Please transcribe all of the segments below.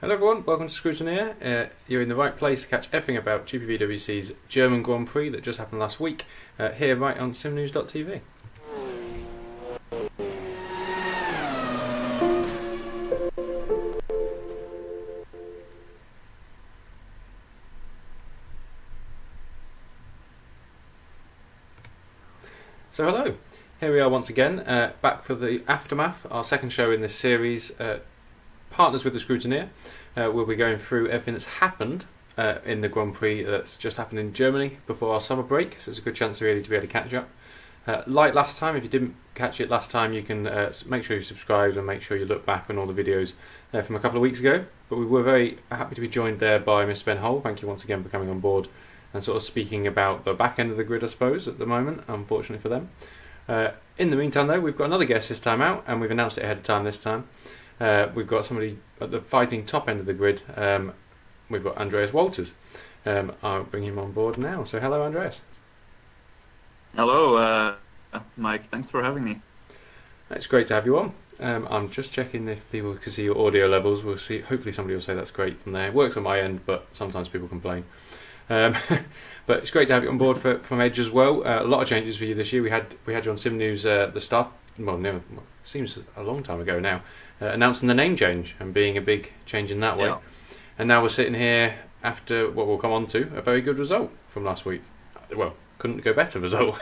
Hello everyone, welcome to Scrutineer. You're in the right place to catch everything about GPVWC's German Grand Prix that just happened last week, here right on simnews.tv. So hello, here we are once again, back for the Aftermath, our second show in this series, partners with the Scrutineer. We'll be going through everything that's happened in the Grand Prix that's just happened in Germany before our summer break, so it's a good chance really to be able to catch up. Like last time, if you didn't catch it last time, you can make sure you subscribe and make sure you look back on all the videos from a couple of weeks ago. But we were very happy to be joined there by Mr. Ben Hull. Thank you once again for coming on board and sort of speaking about the back end of the grid, I suppose, at the moment, unfortunately for them. In the meantime, though, we've got another guest this time out, and we've announced it ahead of time this time. We've got somebody at the fighting top end of the grid. We've got Andreas Walters. I'll bring him on board now. So hello, Andreas. Hello, Mike. Thanks for having me. It's great to have you on. I'm just checking if people can see your audio levels. We'll see. Hopefully somebody will say that's great from there. It works on my end, but sometimes people complain. But it's great to have you on board from Edge as well. A lot of changes for you this year. We had you on Sim News at the start. Well, no, seems a long time ago now. Announcing the name change and being a big change in that way. Yeah. And now we're sitting here after what we'll come on to, a very good result from last week. Well, couldn't go better result.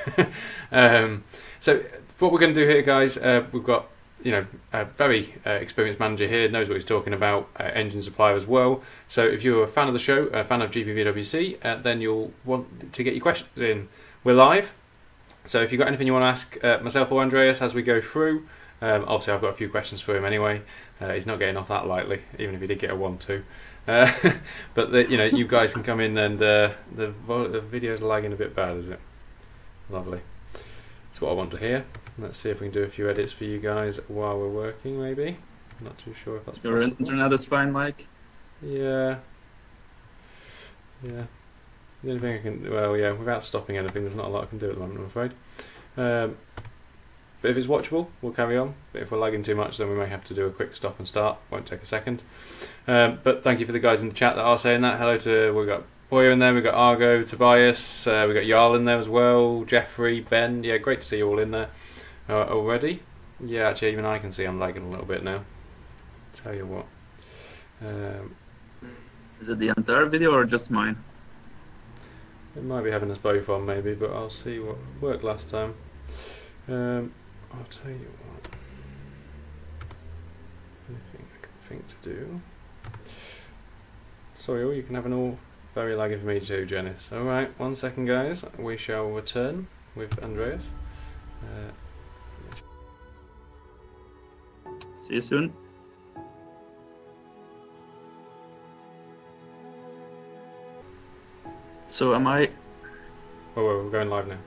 So what we're going to do here, guys, we've got a very experienced manager here, knows what he's talking about, engine supplier as well. So if you're a fan of the show, a fan of GPVWC, then you'll want to get your questions in. We're live, so if you've got anything you want to ask myself or Andreas as we go through, obviously I've got a few questions for him anyway. He's not getting off that lightly, even if he did get a 1-2. But you guys can come in, and the video's lagging a bit bad, is it? Lovely. That's what I want to hear. Let's see if we can do a few edits for you guys while we're working, maybe. Not too sure if that's possible. Your internet is fine, Mike? Yeah. The only thing I can... Well, yeah, without stopping anything, there's not a lot I can do at the moment, I'm afraid. But if it's watchable, we'll carry on. But if we're lagging too much, then we may have to do a quick stop and start. Won't take a second. But thank you for the guys in the chat that are saying that. Hello to... We've got Boyer in there, we've got Argo, Tobias, we've got Jarl in there as well, Jeffrey, Ben. Yeah, great to see you all in there already. Yeah, actually, even I can see I'm lagging a little bit now. Tell you what. Is it the entire video or just mine? It might be having us both on, maybe, but I'll see what worked last time. I'll tell you what. Anything I can think to do. Sorry, all you can have an all. Very laggy for me too, Janice. Alright, 1 second, guys. We shall return with Andreas. See you soon. So am I... Oh, we're going live now.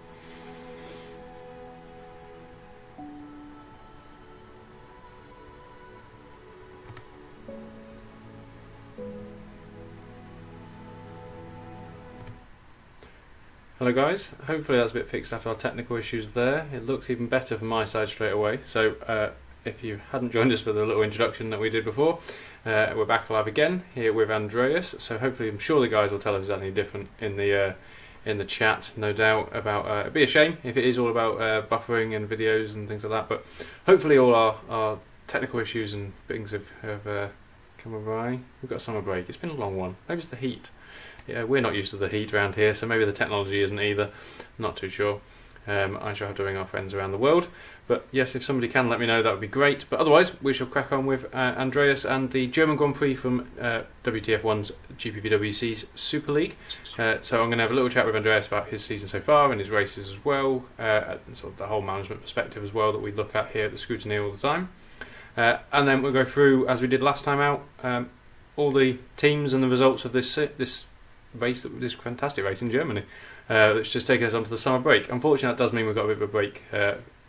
Hello guys, hopefully that's a bit fixed after our technical issues there. It looks even better from my side straight away. So if you hadn't joined us for the little introduction that we did before, we're back live again here with Andreas. So hopefully, I'm sure the guys will tell us anything different in the chat, no doubt. About it'd be a shame if it is all about buffering and videos and things like that. But hopefully all our technical issues and things have come awry. We've got a summer break. It's been a long one. Maybe it's the heat. Yeah, we're not used to the heat around here, so maybe the technology isn't either. Not too sure. I shall have to ring our friends around the world. But yes, if somebody can let me know, that would be great. But otherwise, we shall crack on with Andreas and the German Grand Prix from WTF1's GPVWC's Super League. So I'm going to have a little chat with Andreas about his season so far and his races as well, and sort of the whole management perspective as well that we look at here at the Scrutineer all the time. And then we'll go through, as we did last time out, all the teams and the results of this race, this fantastic race in Germany. That's just taken us onto the summer break. Unfortunately, that does mean we've got a bit of a break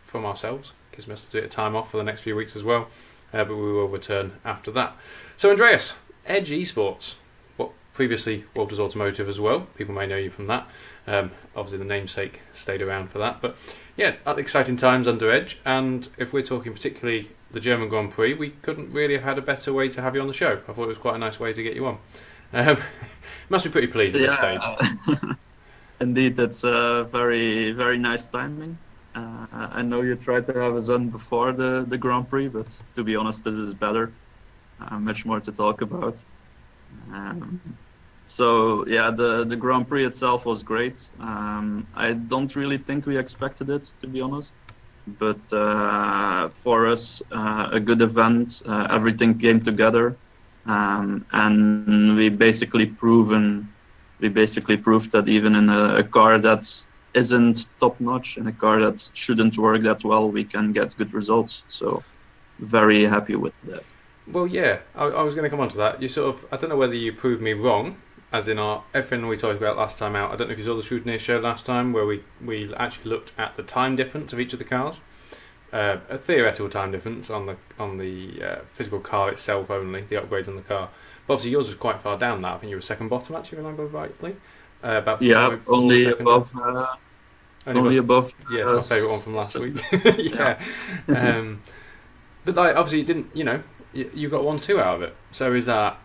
from ourselves. Gives us a bit of time off for the next few weeks as well. But we will return after that. So Andreas, Edge Esports, what previously Walters Automotive as well. People may know you from that. Obviously the namesake stayed around for that. But Yeah, exciting times under Edge, and if we're talking particularly the German Grand Prix, we couldn't really have had a better way to have you on the show. I thought it was quite a nice way to get you on. Must be pretty pleased at this stage. Indeed, it's very, very nice timing. I know you tried to have us on before the Grand Prix, but to be honest, this is better. Much more to talk about. So yeah, the Grand Prix itself was great. I don't really think we expected it, to be honest. But for us, a good event. Everything came together, and we basically proved that even in a car that isn't top notch, in a car that shouldn't work that well, we can get good results. So very happy with that. Well, yeah, I was going to come on to that. You sort of, I don't know whether you proved me wrong, as in everything we talked about last time out. I don't know if you saw the Scrutineer show last time, where we actually looked at the time difference of each of the cars, a theoretical time difference on the physical car itself only, the upgrades on the car. But obviously yours was quite far down that. I think you were second bottom, actually, if I remember rightly. About only above. Only above. Yeah, it's my favourite one from last week. Yeah. But like, obviously you didn't, you got 1-2 out of it. So is that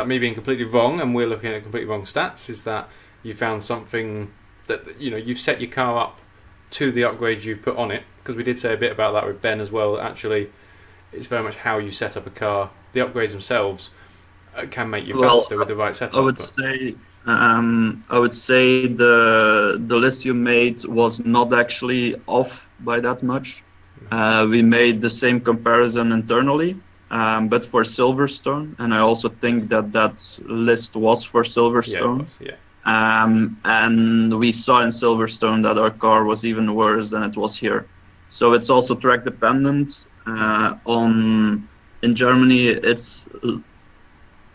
me being completely wrong and we're looking at completely wrong stats? Is that you found something that, you've set your car up to the upgrades you've put on it? Because we did say a bit about that with Ben as well. Actually, it's very much how you set up a car. The upgrades themselves can make you faster with the right setup. I would say the list you made was not actually off by that much. We made the same comparison internally, but for Silverstone, and I also think that list was for Silverstone. Yeah, and we saw in Silverstone that our car was even worse than it was here. So it's also track dependent. In Germany, it's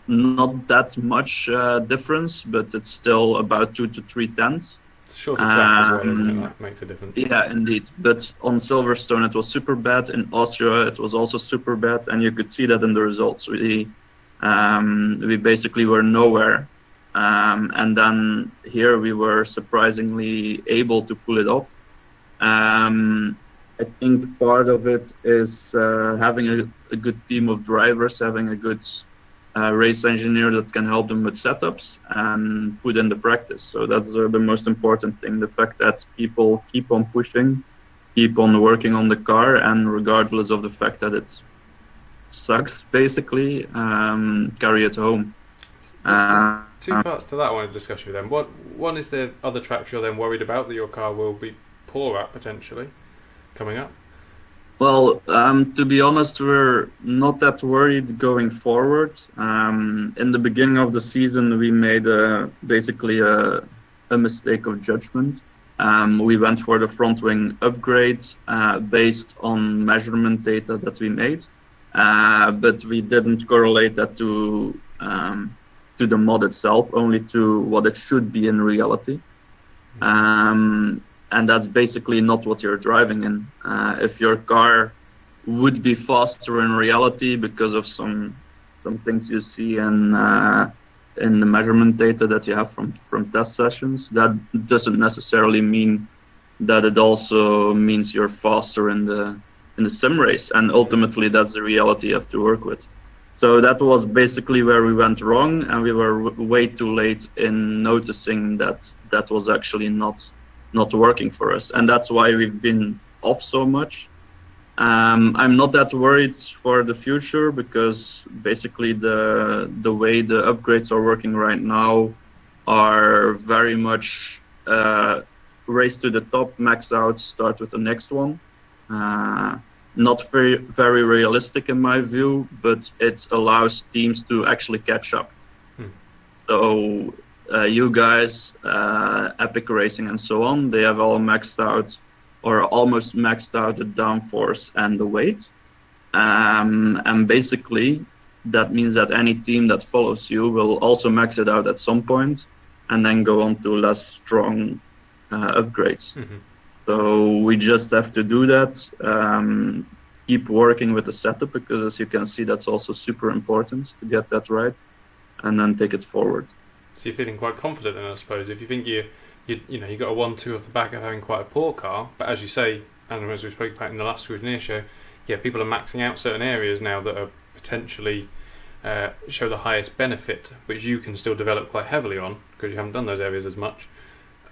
not that much difference, but it's still about 2 to 3 tenths. Shorter track as well, isn't it? That makes a difference. Yeah, indeed. But on Silverstone, it was super bad. In Austria, it was also super bad, and you could see that in the results. We basically were nowhere, and then here we were surprisingly able to pull it off. I think part of it is having a good team of drivers, having a good race engineer that can help them with setups and put in the practice. So that's the most important thing, the fact that people keep on pushing, keep on working on the car, and regardless of the fact that it sucks, basically, carry it home. There's 2 parts to that I want to discuss with them. One is the other tracks you're then worried about that your car will be poor at potentially coming up? Well, to be honest, we're not that worried going forward. In the beginning of the season, we made basically a mistake of judgment. We went for the front wing upgrade based on measurement data that we made, but we didn't correlate that to the mod itself, only to what it should be in reality. And that's basically not what you're driving in. If your car would be faster in reality because of some things you see in the measurement data that you have from test sessions, that doesn't necessarily mean that it also means you're faster in the sim race. And ultimately, that's the reality you have to work with. So that was basically where we went wrong, and we were way too late in noticing that was actually not working for us, and that's why we've been off so much. I'm not that worried for the future, because basically the way the upgrades are working right now are very much race to the top, max out, start with the next one. Not very realistic in my view, but it allows teams to actually catch up. So you guys, Epic Racing and so on, they have all maxed out or almost maxed out the downforce and the weight. And basically, that means that any team that follows you will also max it out at some point and then go on to less strong upgrades. So we just have to do that, keep working with the setup, because as you can see, that's also super important to get that right, and then take it forward. So you're feeling quite confident then, I suppose. If you think you know, you got a 1-2 off the back of having quite a poor car, but as you say, and as we spoke about in the last Scrutineer show, yeah, people are maxing out certain areas now that are potentially show the highest benefit, which you can still develop quite heavily on because you haven't done those areas as much,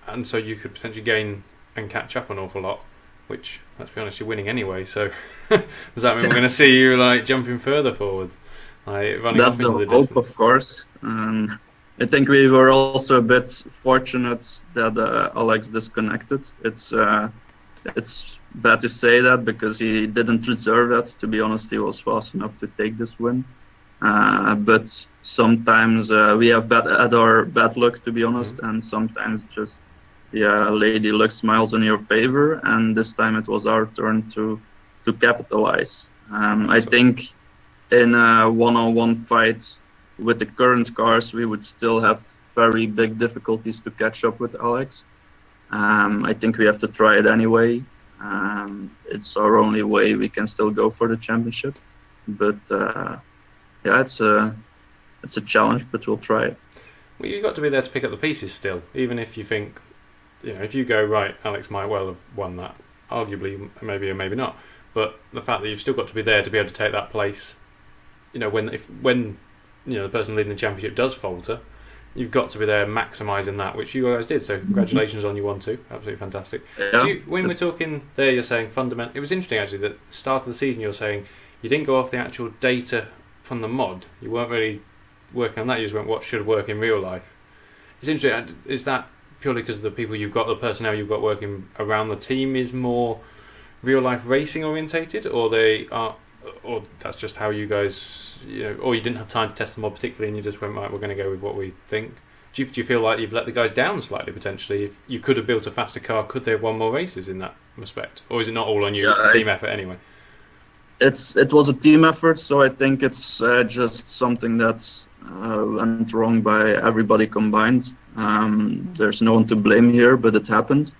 and so you could potentially gain and catch up an awful lot. Which, let's be honest, you're winning anyway. So does that mean we're going to see you like jumping further forwards, like running That's off into the the hope, distance? of course. I think we were also a bit fortunate that Alex disconnected. It's bad to say that because he didn't deserve that. To be honest, he was fast enough to take this win. But sometimes we have bad luck, to be honest, and sometimes just lady luck smiles in your favor. And this time it was our turn to capitalize. I think in a one-on-one fight with the current cars, we would still have very big difficulties to catch up with Alex. I think we have to try it anyway. It's our only way we can still go for the championship. But it's a challenge, but we'll try it. Well, you've got to be there to pick up the pieces still, even if you think, you know, if you go, right, Alex might well have won that, arguably, maybe or maybe not. But the fact that you've still got to be there to be able to take that place, you know, when you know the person leading the championship does falter, you've got to be there maximising that, which you guys did. So congratulations on your 1-2, absolutely fantastic. Yeah. When we're talking there, you're saying fundamental. It was interesting actually that at the start of the season you're saying you didn't go off the actual data from the mod. You weren't really working on that. You just went what should work in real life. It's interesting. Is that purely because of the people you've got, the personnel you've got working around the team is more real life racing orientated, or they are, or that's just how you guys, you know, or you didn't have time to test the mod particularly and you just went, right, we're going to go with what we think? Do you feel like you've let the guys down slightly potentially? If you could have built a faster car, could they have won more races in that respect, or is it not all on you? It's a team effort anyway. It was a team effort, so I think it's just something that went wrong by everybody combined. There's no one to blame here, but it happened.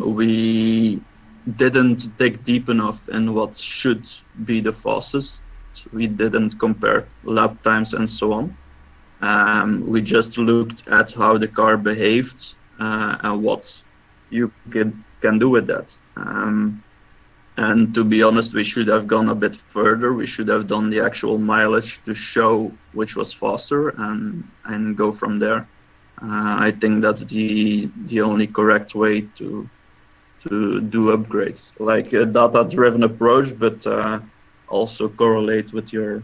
We didn't dig deep enough in what should be the fastest. We didn't compare lap times and so on. We just looked at how the car behaved and what you can do with that. And to be honest, we should have gone a bit further. We should have done the actual mileage to show which was faster and go from there. I think that's the only correct way to do upgrades, like a data-driven approach, but also correlate with the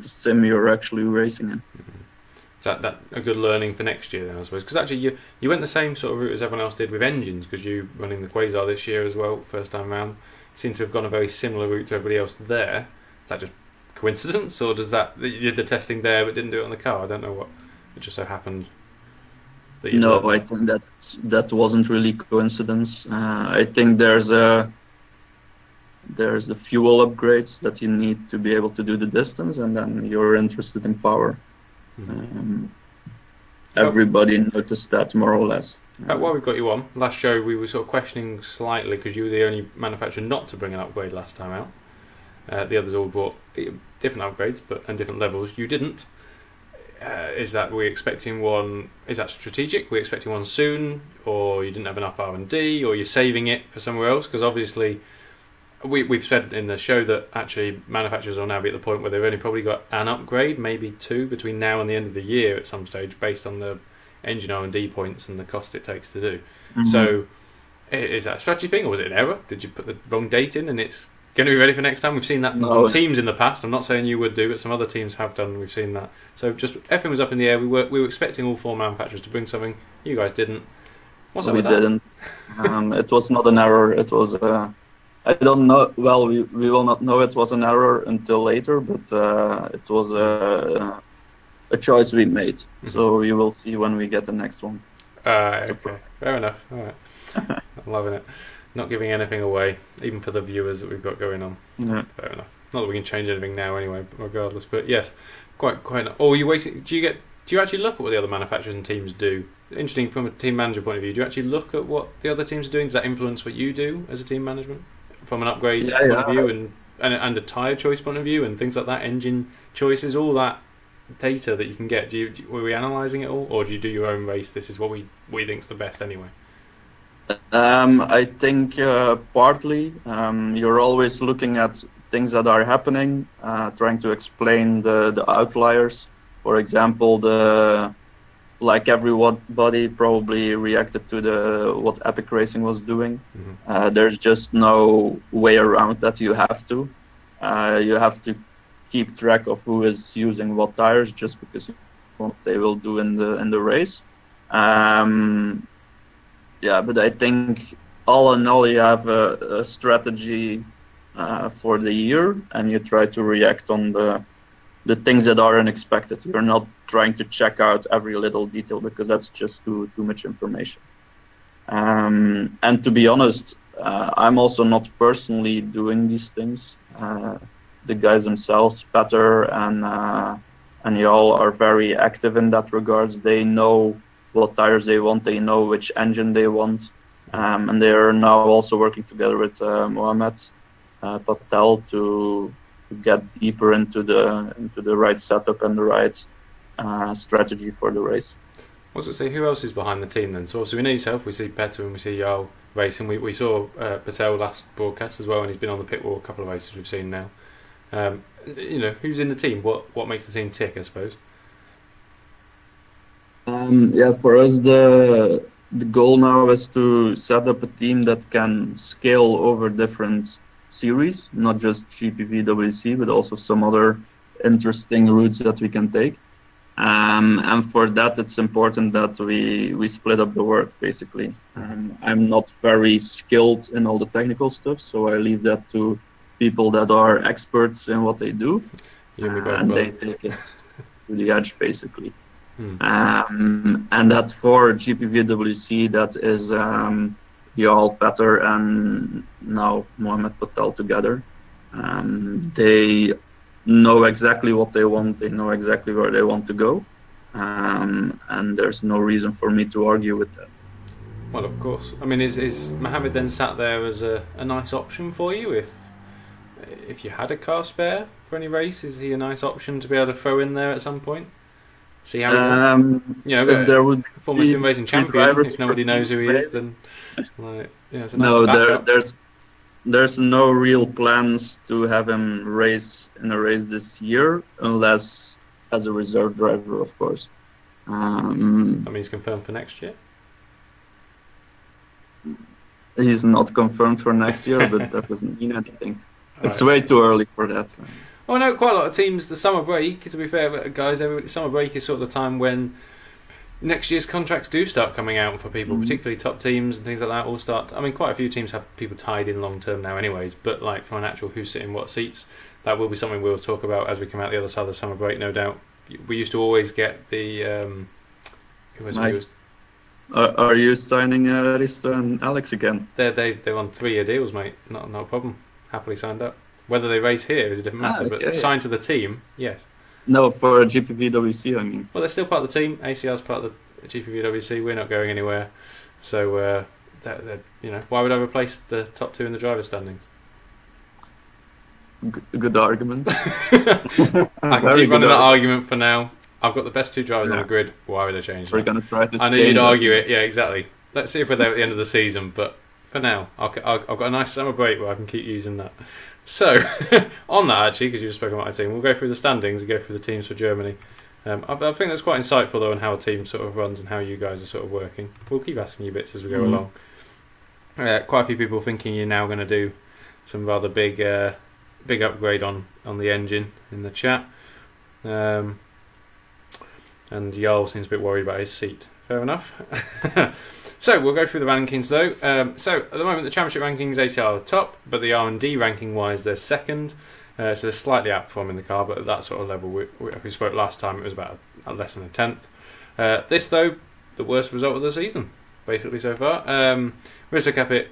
sim you're actually racing in. Is that a good learning for next year then, I suppose? Because actually you went the same sort of route as everyone else did with engines, because you running the Quasar this year as well, first time round, seem to have gone a very similar route to everybody else there. Is that just coincidence, or does that you did the testing there but didn't do it on the car? I don't know what, it just so happened. No, I think that wasn't really coincidence. I think there's the fuel upgrades that you need to be able to do the distance, and then you're interested in power. Everybody noticed that more or less. While we've got you on, last show we were sort of questioning slightly because you were the only manufacturer not to bring an upgrade last time out. The others all brought different upgrades and different levels. You didn't. Is that we're expecting one? Is that strategic? We're expecting one soon, or you didn't have enough R&D, or you're saving it for somewhere else? Because obviously, we've said in the show that actually manufacturers will now be at the point where they've only probably got an upgrade, maybe two, between now and the end of the year at some stage, based on the engine R&D points and the cost it takes to do. So, is that a strategy thing, or was it an error? Did you put the wrong date in, and it's going to be ready for next time? We've seen that from teams in the past. I'm not saying you would do, but some other teams have done. We've seen that. So just everything was up in the air. We were expecting all four manufacturers to bring something. You guys didn't. What's up with that? We didn't. It was not an error. It was. I don't know. Well, we will not know it was an error until later. But it was a choice we made. So you will see when we get the next one. Okay. Fair enough. All right. I'm loving it. Not giving anything away, even for the viewers that we've got going on. Fair enough. Not that we can change anything now anyway, regardless. But yes, quite. Oh, are you waiting? Do you actually look at what the other manufacturers and teams do? Interesting from a team manager point of view. Do you actually look at what the other teams are doing? Does that influence what you do as a team management from an upgrade point of view and a tyre choice point of view and things like that, engine choices, all that? data that you can get? Were we analysing it all, or do you do your own race? This is what we think's the best anyway. I think partly you're always looking at things that are happening, trying to explain the outliers. For example, like everybody probably reacted to what Epic Racing was doing. There's just no way around that. You have to keep track of who is using what tires, just because what they will do in the race. Yeah, but I think all in all, you have a strategy for the year, and you try to react on the things that are unexpected. You're not trying to check out every little detail, because that's just too much information. And to be honest, I'm also not personally doing these things. The guys themselves, PETAR and y'all, are very active in that regards. They know what tires they want, they know which engine they want, and they are now also working together with Mohamed Patel to get deeper into the right setup and the right strategy for the race. I was going to say, who else is behind the team then? So obviously we know yourself, we see PETAR and we see Jarl racing. We saw Patel last broadcast as well, and he's been on the pit wall a couple of races we've seen now. You know, who's in the team? What makes the team tick, I suppose? Yeah, for us the goal now is to set up a team that can scale over different series, not just GPVWC, but also some other interesting routes that we can take. And for that, it's important that we split up the work, basically. I'm not very skilled in all the technical stuff, so I leave that to people that are experts in what they do, and they take it to the edge, basically. And that for GPVWC, that is Jarl, PETAR, and now Mohamed Patel together. They know exactly what they want, they know exactly where they want to go, and there's no reason for me to argue with that. Well, of course. I mean, is Mohamed then sat there as a nice option for you? If you had a car spare for any race, is he a nice option to be able to throw in there at some point? See how he does? You know, if there would former sim racing champion, if nobody knows who he is, then like, yeah, it's a nice backup. There's no real plans to have him race in a race this year, unless as a reserve driver, of course. I mean, he's confirmed for next year. He's not confirmed for next year, but that doesn't mean anything. It's way too early for that. Oh, I know quite a lot of teams, the summer break, to be fair, guys, summer break is sort of the time when next year's contracts do start coming out for people, particularly top teams and things like that all start. I mean, quite a few teams have people tied in long term now anyways, but like from an actual who's sitting what seats, that will be something we'll talk about as we come out the other side of the summer break, no doubt. We used to always get the... Are you signing Risto and Alex again? They're on 3-year deals, mate. Not a problem. Happily signed up. Whether they race here is a different matter, but signed to the team, yes. No, for GPVWC, I mean. Well, they're still part of the team. ACR's part of the GPVWC. We're not going anywhere. So, you know, why would I replace the top two in the driver's standings? Good argument. I can keep running that argument for now. I've got the best two drivers on the grid. Why would I change that? We're going to try to. I know you'd argue it. Yeah, exactly. Let's see if we're there at the end of the season. But for now, I've got a nice summer break where I can keep using that. So, on that actually, because you just spoke about my team, we'll go through the standings and go through the teams for Germany. I think that's quite insightful though on how a team sort of runs and how you guys are sort of working. We'll keep asking you bits as we go along. Quite a few people thinking you're now going to do some rather big upgrade on the engine in the chat. And Jarl seems a bit worried about his seat. Fair enough. So we'll go through the rankings though. So at the moment the championship rankings, ACR are top, but the R&D ranking wise they're second. So they're slightly outperforming the car, but at that sort of level, we spoke last time, it was about less than a tenth. This though, the worst result of the season, basically so far. Risto Capit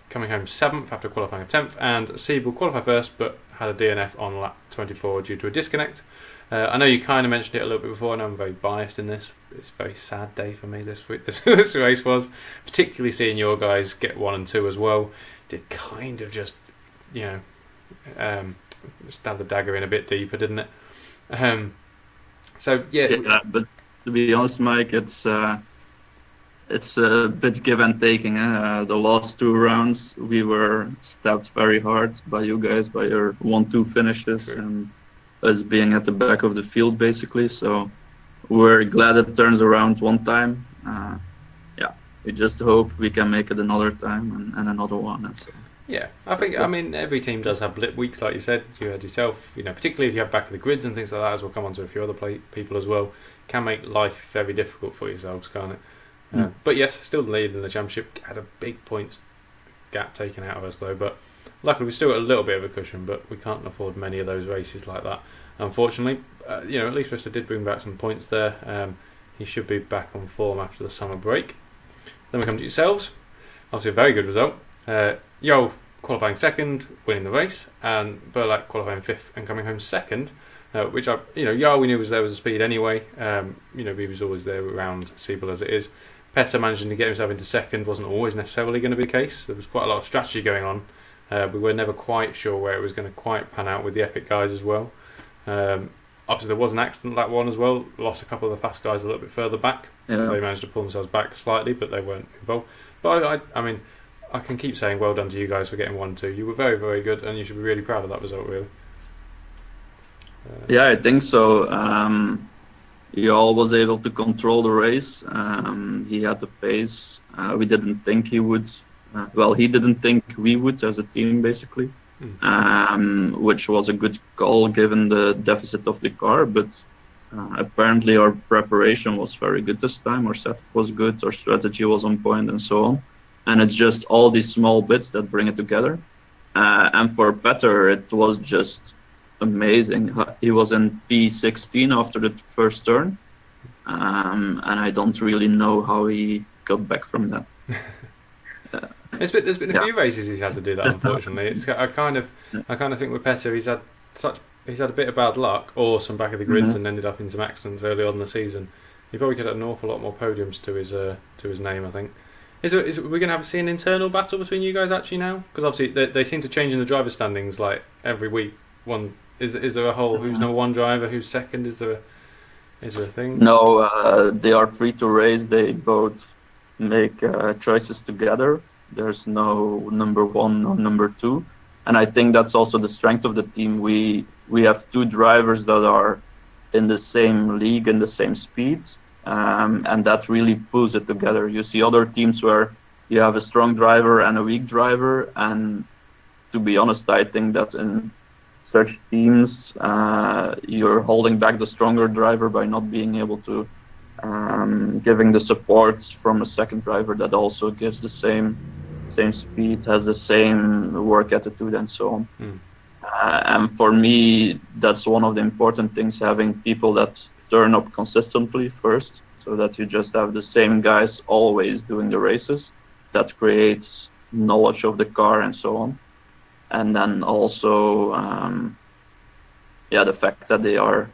coming home 7th after qualifying of 10th, and SIEBEL qualified first, but had a DNF on lap 24 due to a disconnect. I know you kind of mentioned it a little bit before, and I'm very biased in this. It's a very sad day for me this week. This race was, particularly seeing your guys get 1 and 2 as well. Did kind of just, you know, stab the dagger in a bit deeper, didn't it? So yeah, Yeah, but to be honest, Mike, it's a bit give and taking. The last 2 rounds, we were stabbed very hard by you guys, by your 1-2 finishes, true. and us being at the back of the field, basically. So we're glad it turns around one time. Yeah, we just hope we can make it another time and another one. And so. Yeah, I think, I mean, every team does have blip weeks, like you said. You had yourself, you know, particularly if you have back of the grids and things like that, as we'll come on to a few other people as well, can make life very difficult for yourselves, can't it? But yes, still the lead in the championship. Had a big points gap taken out of us though, but luckily we still got a little bit of a cushion, but we can't afford many of those races like that, unfortunately. You know, at least Rista did bring back some points there. He should be back on form after the summer break. Then we come to yourselves. Obviously a very good result. Yo qualifying second, winning the race, and BRLJAK qualifying fifth and coming home second. Which Yo we knew was there was a speed anyway. You know, he was always there around SIEBEL as it is. PETAR managing to get himself into second wasn't always necessarily going to be the case. There was quite a lot of strategy going on. We were never quite sure where it was going to quite pan out with the Epic guys as well. Obviously there was an accident that one as well. Lost a couple of the fast guys a little bit further back. Yeah. They managed to pull themselves back slightly, but they weren't involved. But I mean, I can keep saying well done to you guys for getting 1-2. You were very, very good, and you should be really proud of that result, really. Yeah, I think so. Yal was able to control the race. He had the pace. We didn't think he would. Well, he didn't think we would as a team, basically, which was a good call given the deficit of the car. But apparently our preparation was very good this time. Our setup was good. Our strategy was on point, and so on. And it's just all these small bits that bring it together. And for PETAR, it was just amazing. He was in P16 after the first turn, and I don't really know how he got back from that. There's been a few races he's had to do that, unfortunately. I kind of think with PETAR he's had a bit of bad luck or some back of the grids and ended up in some accidents early on in the season. He probably could have an awful lot more podiums to his name, I think. Is we going to see an internal battle between you guys actually now? Because obviously they seem to change in the driver standings like every week. Is there a whole who's number one driver, who's second? Is there a thing? No, they are free to race. They both make choices together. There's no number one or number two, and I think that's also the strength of the team. We have two drivers that are in the same league and the same speed, and that really pulls it together. You see other teams where you have a strong driver and a weak driver, and to be honest, I think that in such teams, you're holding back the stronger driver by not being able to giving the support from a second driver that also gives the same speed, has the same work attitude, and so on. And for me, that's one of the important things, having people that turn up consistently first, so that you just have the same guys always doing the races. That creates knowledge of the car and so on. And then also, the fact that they are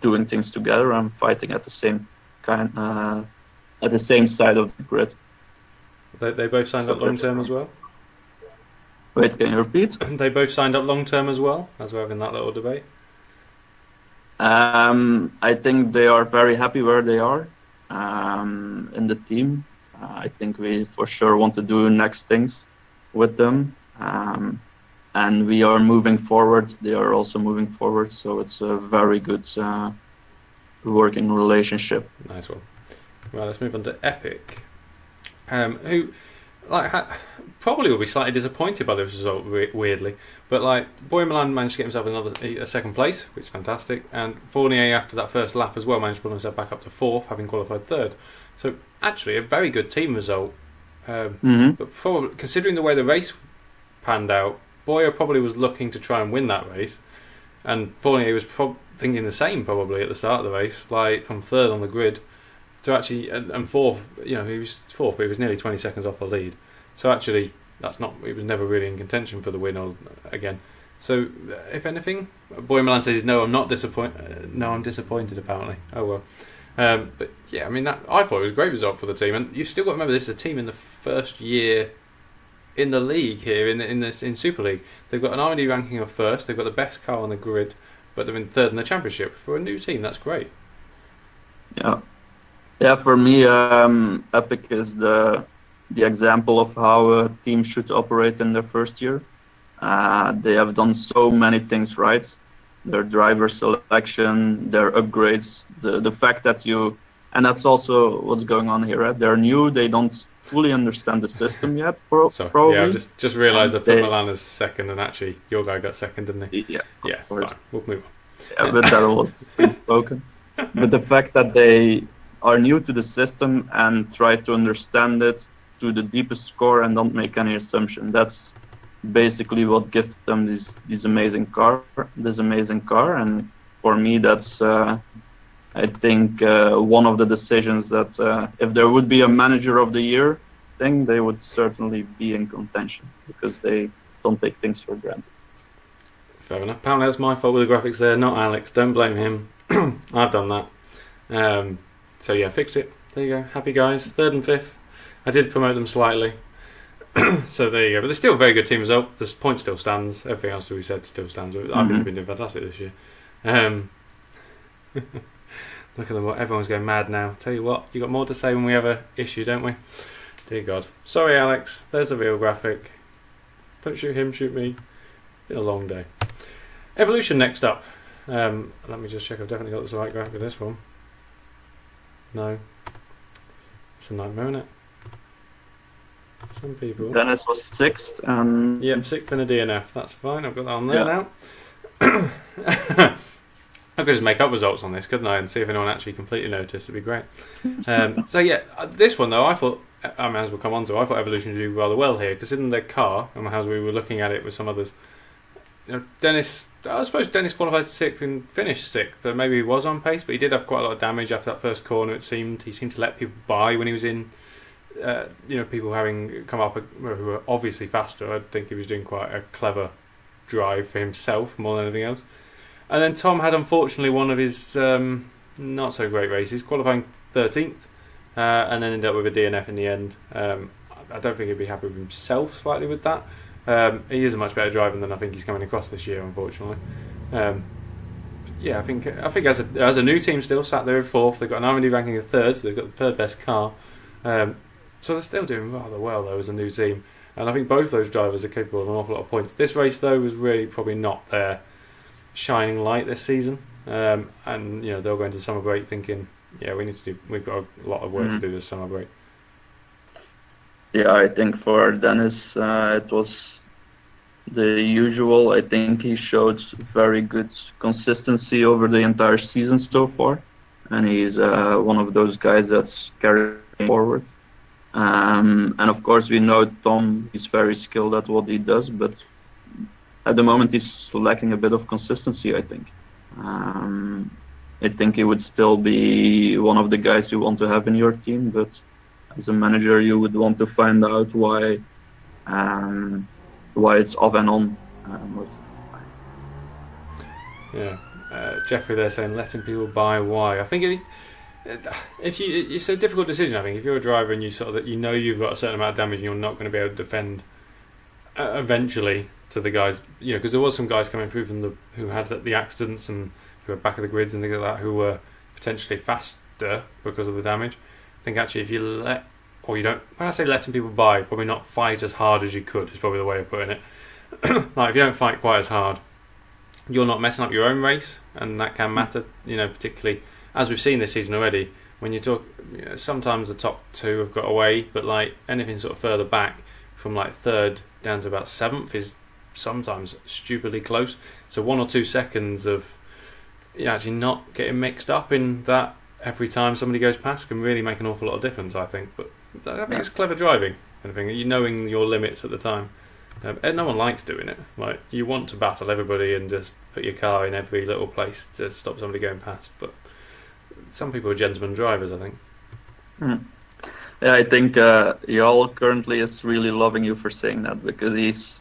doing things together and fighting at the same at the same side of the grid. They both signed up long term as well. Wait, can you repeat? They both signed up long term as well, as we're having that little debate. I think they are very happy where they are in the team. I think we for sure want to do next things with them. And we are moving forward. They are also moving forward. So it's a very good working relationship. Nice one. Well, let's move on to Epic, who probably will be slightly disappointed by this result, weirdly. But Boy Milan managed to get himself a second place, which is fantastic. And Fournier, after that first lap as well, managed to pull himself back up to fourth, having qualified third. So actually, a very good team result. But probably, considering the way the race panned out, Boyer probably was looking to try and win that race, and Fournier was thinking the same probably at the start of the race, from third on the grid to actually and fourth. You know, he was fourth, but he was nearly 20 seconds off the lead. So actually, he was never really in contention for the win again. So if anything, Boy Milan says no, I'm not disappointed. No, I'm disappointed apparently. Oh well. But yeah, I mean, I thought it was a great result for the team, and you've still got to remember this is a team in the first year in the league here in Super League. They've got an R&D ranking of first. They've got the best car on the grid, but they're in third in the championship. For a new team, that's great. Yeah, yeah. For me, Epic is the example of how a team should operate in their first year. They have done so many things right. Their driver selection, their upgrades, the fact that and that's also what's going on here. Right? They're new. They don't fully understand the system yet. Probably. Yeah, I just realised I put Milan as second, and actually your guy got second, didn't he? Yeah. Yeah. Fine. We'll move on. Yeah, but that was spoken. But the fact that they are new to the system and try to understand it to the deepest core and don't make any assumption. That's basically what gives them this amazing car. And for me, that's I think one of the decisions that if there would be a manager of the year thing, they would certainly be in contention because they don't take things for granted. Fair enough. Apparently that's my fault with the graphics there, not Alex. Don't blame him. I've done that. So yeah, fixed it. There you go. Happy guys. 3rd and 5th. I did promote them slightly. So there you go. But they're still a very good team result. The point still stands. Everything else that we said still stands. I think they've been doing fantastic this year. Look at them. Everyone's going mad now. Tell you what, you got more to say when we have an issue, don't we? Dear God. Sorry, Alex. There's the real graphic. Don't shoot him, shoot me. Been a long day. Evolution next up. Let me just check I've definitely got the right graphic with this one. No. It's a nightmare, isn't it? Some people. Dennis was 6th and... Yep, 6th in a DNF. That's fine. I've got that on there now. I could just make up results on this, couldn't I? And see if anyone actually completely noticed. It'd be great. So yeah, this one though, I thought, as we'll come on to, I thought Evolution would do rather well here, because in their car, and as we were looking at it with some others, you know, Dennis, I suppose Dennis qualified 6th and finished 6th, so maybe he was on pace, but he did have quite a lot of damage after that first corner. It seemed he seemed to let people by when he was in. You know, people having come up who were obviously faster. I think he was doing quite a clever drive for himself more than anything else. And then Tom had unfortunately one of his not so great races, qualifying 13th, and then ended up with a DNF in the end. I don't think he'd be happy with himself slightly with that. He is a much better driver than I think he's coming across this year, unfortunately. Yeah, I think as a new team still sat there in 4th. They've got an R&D ranking of 3rd, so they've got the 3rd best car. So they're still doing rather well though as a new team, and I think both those drivers are capable of an awful lot of points. This race though was really probably not their shining light this season, and you know they'll go into the summer break thinking, yeah, we've got a lot of work to do this summer break. Yeah, I think for Dennis it was the usual. I think he showed very good consistency over the entire season so far, and he's one of those guys that's carrying forward. And of course we know Tom is very skilled at what he does, but at the moment he's lacking a bit of consistency, I think. I think he would still be one of the guys you want to have in your team, but as a manager you would want to find out why it's off and on most of the time. Yeah, Jeffrey there saying letting people buy why. I think it's a difficult decision. I think if you're a driver and you sort of that you know you've got a certain amount of damage and you're not going to be able to defend eventually to the guys, you know, because there was some guys coming through from who had the accidents and who were back of the grids and things like that who were potentially faster because of the damage. I think actually if you when I say letting people buy, probably not fight as hard as you could is probably the way of putting it. Like if you don't fight quite as hard, you're not messing up your own race, and that can matter, you know, particularly as we've seen this season already. When you talk, you know, sometimes the top 2 have got away, but like anything sort of further back from like 3rd down to about 7th is sometimes stupidly close. So 1 or 2 seconds of actually not getting mixed up in that every time somebody goes past can really make an awful lot of difference, I think. But I think it's clever driving, kind of thing. You knowing your limits at the time. And no one likes doing it. Like you want to battle everybody and just put your car in every little place to stop somebody going past, but some people are gentlemen drivers, I think. Yeah, I think Jarl currently is really loving you for saying that, because he's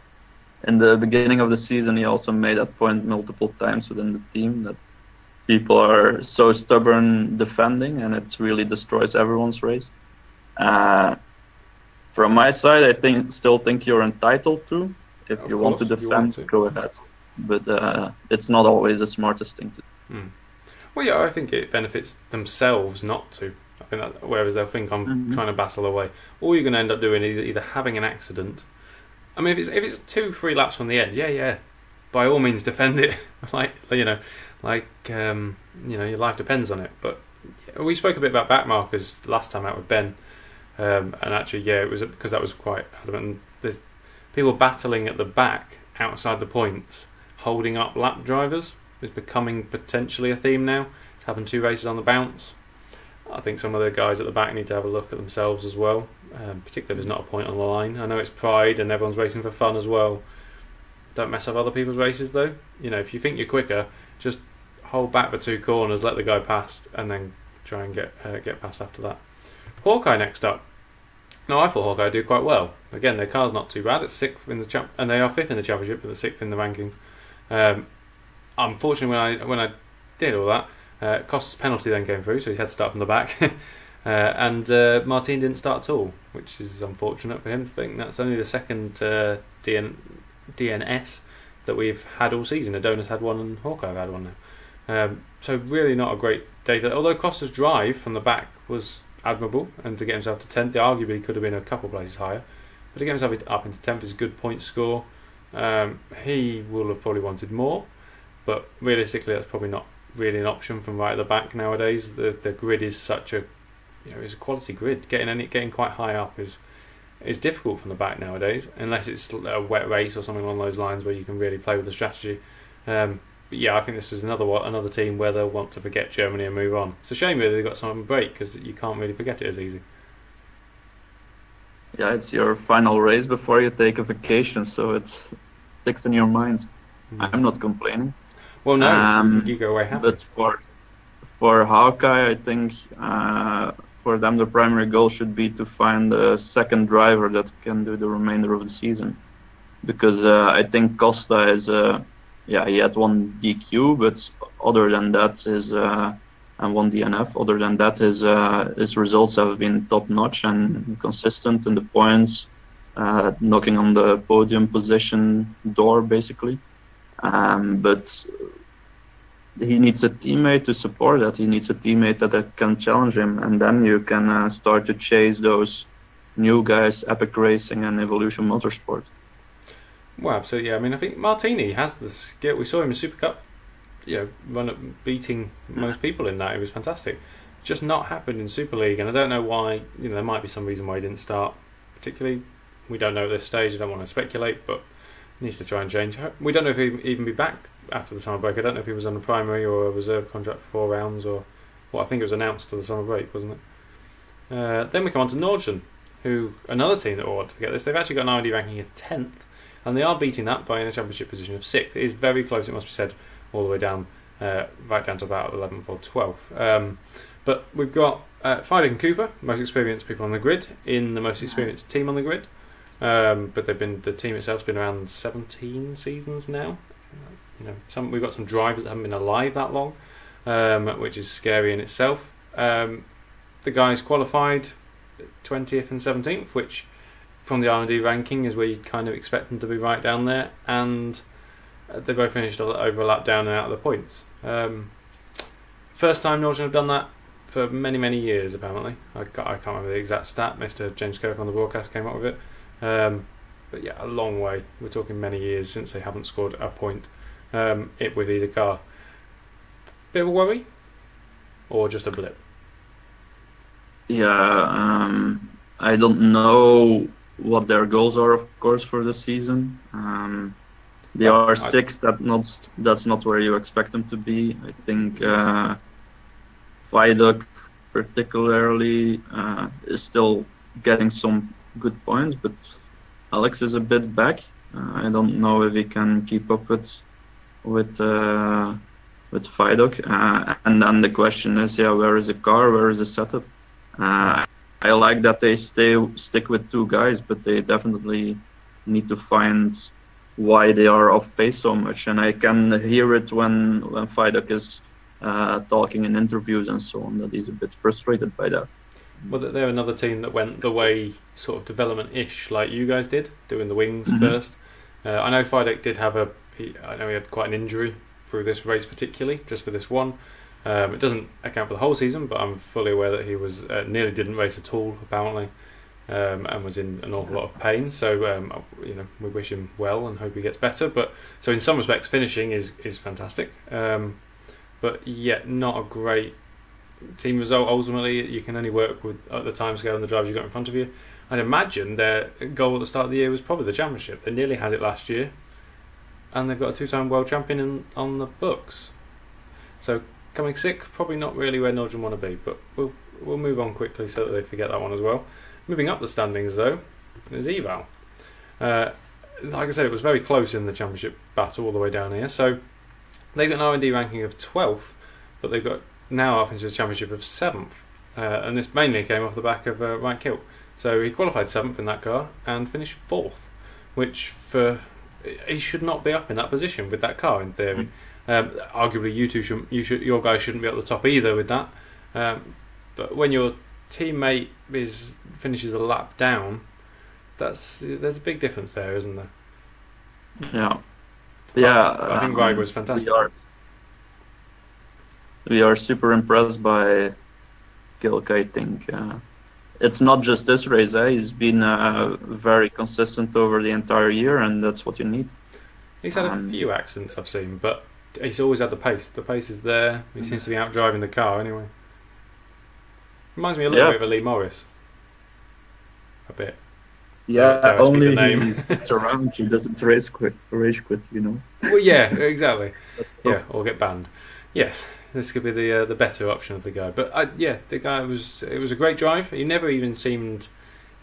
in the beginning of the season he also made that point multiple times within the team that people are so stubborn defending and it really destroys everyone's race. From my side, I still think you're entitled to. If you want to defend, go ahead. But it's not always the smartest thing to do. Well, yeah, I think it benefits themselves not to. I think that, whereas they'll think I'm trying to battle away. All you're going to end up doing is either having an accident. I mean, if it's 2-3 laps from the end, yeah, by all means defend it. Your life depends on it. But we spoke a bit about back markers last time out with Ben, and actually, yeah, it was because that was quite adamant. There's people battling at the back outside the points, holding up lap drivers is becoming potentially a theme now. It's happened 2 races on the bounce. I think some of the guys at the back need to have a look at themselves as well, particularly if there's not a point on the line. I know it's pride and everyone's racing for fun as well. Don't mess up other people's races though. You know, if you think you're quicker, just hold back the 2 corners, let the guy past, and then try and get past after that. Hawkeye next up. Now I thought Hawkeye would do quite well. Again, their car's not too bad. It's 6th in the and they are 5th in the championship, but they're 6th in the rankings. Unfortunately, when I did all that, Cost's penalty then came through, so he had to start from the back. And Martin didn't start at all, which is unfortunate for him. I think that's only the second DNS that we've had all season. Adonis had one and Hawkeye have had one now. So really not a great day. Although Costa's drive from the back was admirable, and to get himself to 10th, arguably could have been a couple places higher. But to get himself up into 10th is a good point score. He will have probably wanted more, but realistically that's probably not really an option from right at the back nowadays. The grid is such a, it's a quality grid. Getting quite high up is difficult from the back nowadays, unless it's a wet race or something along those lines where you can really play with the strategy. But yeah, I think this is another team where they'll want to forget Germany and move on. It's a shame really they've got some break, because you can't really forget it as easy. Yeah, it's your final race before you take a vacation, so it's fixed in your mind. I'm not complaining. Well, no, you go away happy. But for Hawkeye, I think for them the primary goal should be to find a second driver that can do the remainder of the season, because I think Costa is he had one DQ, but other than that and one DNF. Other than that, his results have been top notch and consistent in the points, knocking on the podium position door basically. But he needs a teammate to support that. He needs a teammate that can challenge him, and then you can start to chase those new guys, Epic Racing and Evolution Motorsport. Well, absolutely. I mean, I think Martini has the skill. We saw him in Super Cup, beating most people in that. It was fantastic. Just not happened in Super League, and I don't know why. There might be some reason why he didn't start. Particularly, we don't know at this stage. I don't want to speculate, but he needs to try and change. We don't know if he'll even be back after the summer break. I don't know if he was on a primary or a reserve contract for 4 rounds, or I think it was announced to the summer break, wasn't it? Then we come on to Nordsten, who another team that all want to forget this. They've actually got an IMD ranking of 10th, and they are beating that by in a championship position of 6th. It is very close, it must be said, all the way down, right down to about 11th or 12th. But we've got Fidek and Cooper, most experienced people on the grid, in the most experienced team on the grid. But the team itself's been around 17 seasons now. We've got some drivers that haven't been alive that long, which is scary in itself. The guys qualified 20th and 17th, which from the R&D ranking is where you'd kind of expect them to be right down there, and they both finished over a lap down and out of the points. First time Nordsten have done that for many years apparently. I can't remember the exact stat. Mr. James Kirk on the broadcast came up with it. But yeah, a long way. We're talking many years since they haven't scored a point with either car. Bit of a worry, or just a blip? Yeah, I don't know what their goals are, of course, for the season. They are 6th. That's not where you expect them to be. I think Fidek particularly is still getting some good points, but Alex is a bit back. I don't know if he can keep up with Fidek. And then the question is, where is the car? Where is the setup? I like that they stick with 2 guys, but they definitely need to find why they are off pace so much. And I can hear it when Fidek is talking in interviews and so on, that he's a bit frustrated by that. Well, they're another team that went the way sort of development-ish like you guys did, doing the wings first. I know Fidek did have I know he had quite an injury through this race particularly, just for this one. It doesn't account for the whole season, but I'm fully aware that he was nearly didn't race at all apparently, and was in an awful lot of pain. So we wish him well and hope he gets better. But so in some respects, finishing is fantastic, but yet not a great team result. Ultimately, you can only work with at the timescale and the drivers you got in front of you. I'd imagine their goal at the start of the year was probably the championship. They nearly had it last year, and they've got a two-time world champion on the books. So coming sixth, probably not really where Nordrum want to be, but we'll move on quickly so that they forget that one as well. Moving up the standings though, is EVAL. Like I said, it was very close in the championship battle all the way down here. So they've got an R&D ranking of 12th, but they've got now up into the championship of 7th. And this mainly came off the back of Ryan Kilt. So he qualified 7th in that car and finished 4th, which he should not be up in that position with that car in theory. Arguably, your guys shouldn't be at the top either with that. But when your teammate finishes a lap down, there's a big difference there, isn't there? Yeah, I think Greg was fantastic. We are super impressed by Gilk. I think it's not just this race. He's been very consistent over the entire year, and that's what you need. He's had a few accidents I've seen, but he's always had the pace. The pace is there. He seems to be out driving the car anyway. Reminds me a little bit of Lee Morris. A bit. Yeah, only he sits around. He doesn't rage quit, you know. Well, yeah, exactly. Yeah, or get banned. Yes, this could be the better option of the guy. But the guy it was a great drive. He never even seemed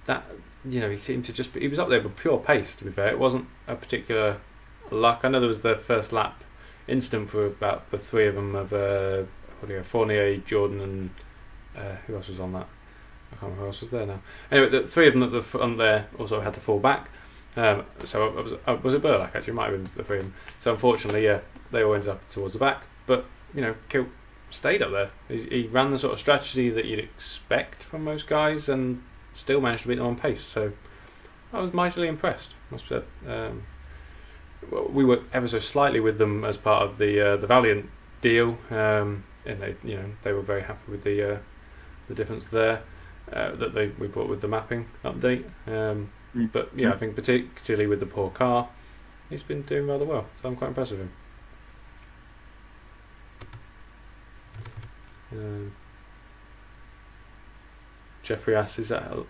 that. He seemed to he was up there with pure pace. To be fair, it wasn't a particular luck. I know there was the first lap instant for about the three of them of Fournier, Jordan, and who else was on that? I can't remember who else was there now. Anyway, the three of them at the front there also had to fall back. So was it BRLJAK actually? It might have been the three of them. So unfortunately, they all ended up towards the back. But Kilt stayed up there. He ran the sort of strategy that you'd expect from most guys, and still managed to beat them on pace. So I was mightily impressed. Must be said. We worked ever so slightly with them as part of the Valiant deal, and they were very happy with the difference there that we brought with the mapping update. But yeah, I think particularly with the poor car, he's been doing rather well. So I'm quite impressed with him. Jeffrey asks, is that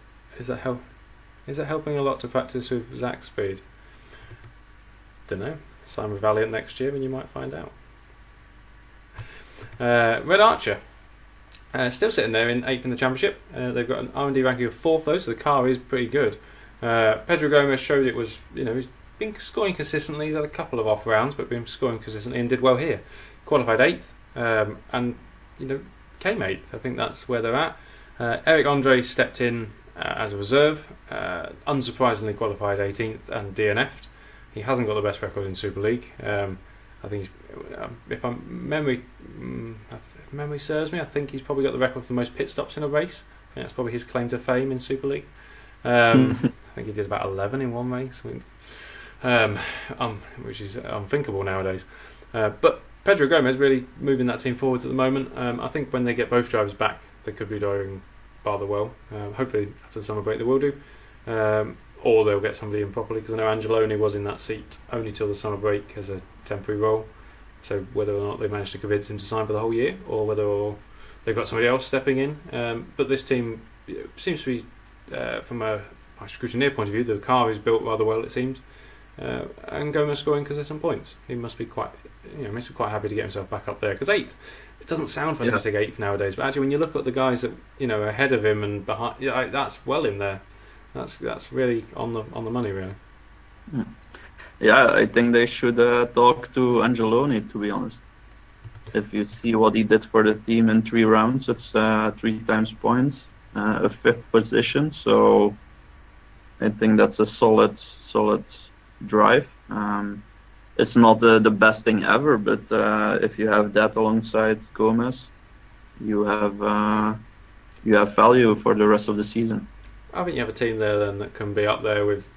helping a lot to practice with Zach's speed? Don't know. Sign with Valiant next year and you might find out. Red Archer, still sitting there in 8th in the championship. They've got an R&D ranking of 4th though, so the car is pretty good. Pedro Gomez showed it was, he's been scoring consistently. He's had a couple of off rounds, but been scoring consistently and did well here. Qualified 8th, and came 8th. I think that's where they're at. Eric Andre stepped in as a reserve, unsurprisingly qualified 18th and DNF'd. He hasn't got the best record in Super League. I think if memory serves me, I think he's probably got the record for the most pit stops in a race. I think that's probably his claim to fame in Super League. I think he did about 11 in one race, which is unthinkable nowadays. But Pedro Gomez really moving that team forwards at the moment. I think when they get both drivers back, they could be driving rather well. Hopefully after the summer break they will do. Or they'll get somebody in properly, because I know Angeloni was in that seat only till the summer break as a temporary role. So whether or not they managed to convince him to sign for the whole year, or whether they've got somebody else stepping in. But this team seems to be, from a Scrutineer point of view, the car is built rather well, it seems. And Gomez scoring because there's some points. He must be quite happy to get himself back up there. Because 8th, it doesn't sound fantastic 8th nowadays, but actually when you look at the guys that are ahead of him and behind, that's well in there. That's really on the money, really. Yeah, I think they should talk to Angeloni, to be honest. If you see what he did for the team in 3 rounds, it's 3 times points, a 5th position. So I think that's a solid drive. It's not the best thing ever, but if you have that alongside Gomez, you have value for the rest of the season. I think you have a team there then that can be up there with,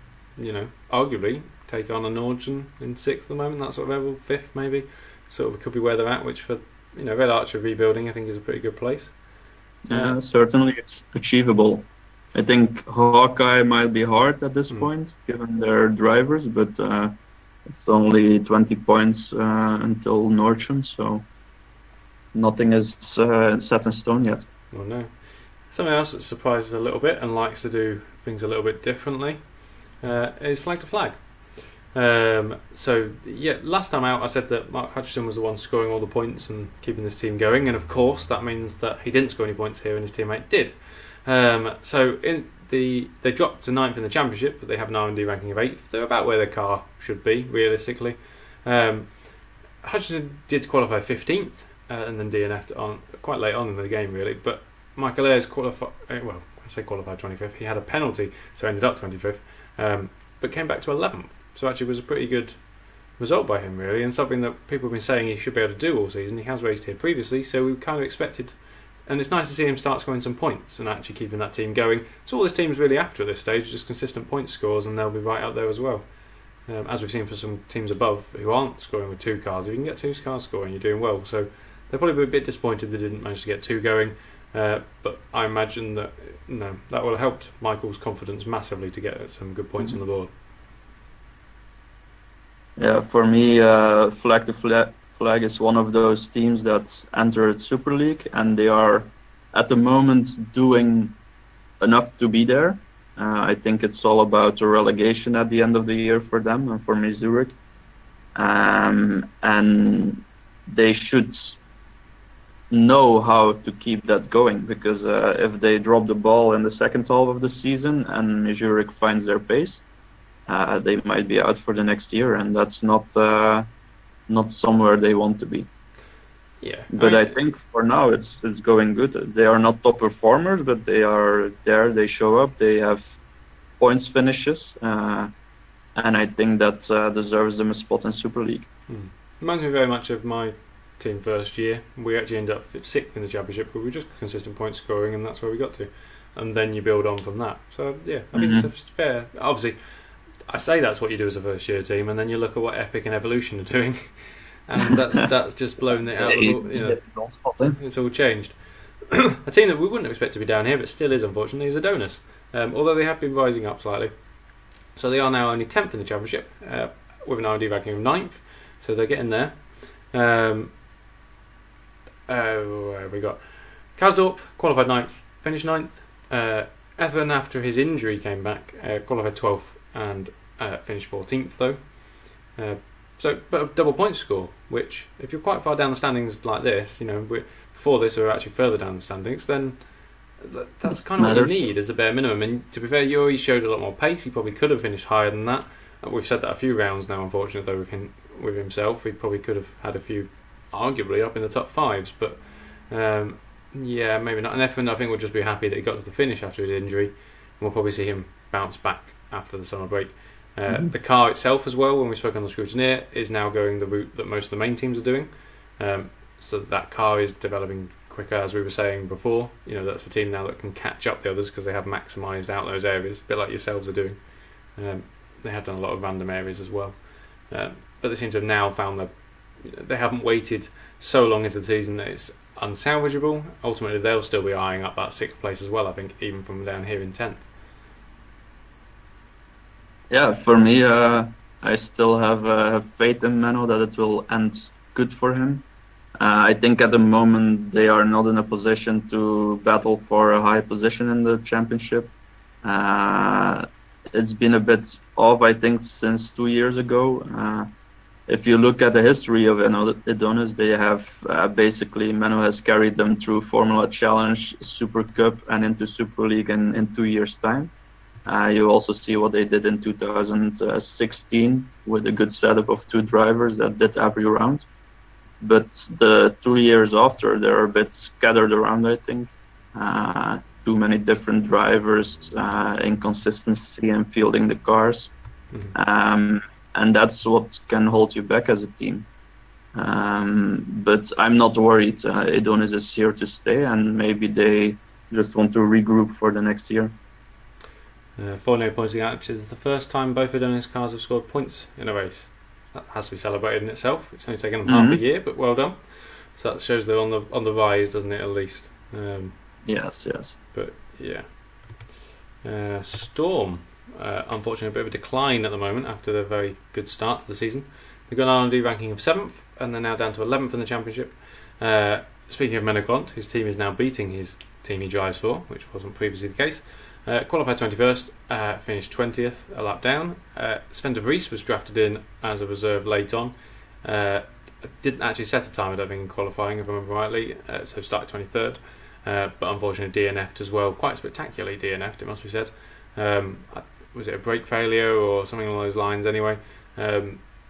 arguably take on a Nordrum in 6th at the moment, that sort of level, 5th maybe. Sort of could be where they're at, which for you know, Red Archer rebuilding, I think, is a pretty good place. Yeah, certainly it's achievable. I think Hawkeye might be hard at this point, given their drivers, but it's only 20 points until Nordschon, so nothing is set in stone yet. Well, no. Something else that surprises a little bit and likes to do things a little bit differently is flag to flag. So yeah, last time out I said that Mark Hutchinson was the one scoring all the points and keeping this team going, and of course that means that he didn't score any points here and his teammate did. So they dropped to 9th in the championship, but they have an R&D ranking of 8th. They're about where their car should be, realistically. Hutchinson did qualify 15th and then DNF'd on quite late on in the game, really. But Michael Ayres qualified, well, I say qualified 25th. He had a penalty, so ended up 25th, but came back to 11th. So actually it was a pretty good result by him, really, and something that people have been saying he should be able to do all season. He has raced here previously, so we kind of expected, and it's nice to see him start scoring some points and actually keeping that team going. So all this team's really after at this stage, just consistent point scores, and they'll be right up there as well. As we've seen for some teams above who aren't scoring with 2 cars, if you can get 2 cars scoring, you're doing well. So they'll probably be a bit disappointed they didn't manage to get 2 going, but I imagine that that will have helped Michael's confidence massively to get some good points on the board. Yeah, for me, Flag to Flag is one of those teams that entered Super League, and they are at the moment doing enough to be there. I think it's all about the relegation at the end of the year for them and for me Zurich. And they should know how to keep that going, because if they drop the ball in the second half of the season and Zurich finds their pace, they might be out for the next year, and that's not somewhere they want to be. Yeah, but I think for now it's going good. They are not top performers, but they are there. They show up. They have points finishes, and I think that deserves them a spot in Super League. Reminds me very much of my team first year. We actually ended up 6th in the championship, but we were just consistent point scoring, and that's where we got to. And then you build on from that. So yeah, I think it's fair. Obviously, I say that's what you do as a first year team, and then you look at what Epic and Evolution are doing, and that's just blown it out. It's all changed. A team that we wouldn't expect to be down here, but still is, unfortunately, is Adonis. Although they have been rising up slightly, so they are now only 10th in the championship with an R&D ranking of 9th, so they're getting there. We got KASDORP qualified 9th, finished 9th. Ethan, after his injury, came back, qualified 12th and finished 14th though. But a double point score, which if you're quite far down the standings like this, before this or actually further down the standings, then that's kind of what you need as the bare minimum. And to be fair, Yuri showed a lot more pace. He probably could have finished higher than that. We've said that a few rounds now, unfortunately, though, with himself. He probably could have had a few, arguably, up in the top 5s, but yeah, maybe not. And Efren, I think, will just be happy that he got to the finish after his injury, and we'll probably see him bounce back after the summer break. The car itself as well, when we spoke on the Scrutineer, is now going the route that most of the main teams are doing. So that car is developing quicker, as we were saying before. That's a team now that can catch up the others because they have maximised out those areas, a bit like yourselves are doing. They have done a lot of random areas as well. But they seem to have now found that they haven't waited so long into the season that it's unsalvageable. Ultimately, they'll still be eyeing up that 6th place as well, I think, even from down here in 10th. Yeah, for me, I still have faith in MENNO that it will end good for him. I think at the moment they are not in a position to battle for a high position in the championship. It's been a bit off, I think, since 2 years ago. If you look at the history of Adonis, they have basically MENNO has carried them through Formula Challenge, Super Cup, and into Super League in 2 years' time. You also see what they did in 2016 with a good setup of 2 drivers that did every round. But the 2 years after, they're a bit scattered around, I think. Too many different drivers, inconsistency in fielding the cars. And that's what can hold you back as a team. But I'm not worried. Adonis is here to stay, and maybe they just want to regroup for the next year. Fournier pointing out it's the first time both Adonis cars have scored points in a race. That has to be celebrated in itself. It's only taken them half a year, but well done. So that shows they're on the rise, doesn't it? At least. Yes, yes. But yeah, Storm, unfortunately, a bit of a decline at the moment after their very good start to the season. They've got an R&D ranking of 7th, and they're now down to 11th in the championship. Speaking of MENNO KLONT, his team is now beating his team he drives for, which wasn't previously the case. Qualified 21st, finished 20th, a lap down. Sven de Vries was drafted in as a reserve late on. Didn't actually set a time, I don't think, in qualifying, if I remember rightly, so started 23rd. But unfortunately DNF'd as well, quite spectacularly DNF'd, it must be said. Was it a brake failure or something along those lines anyway?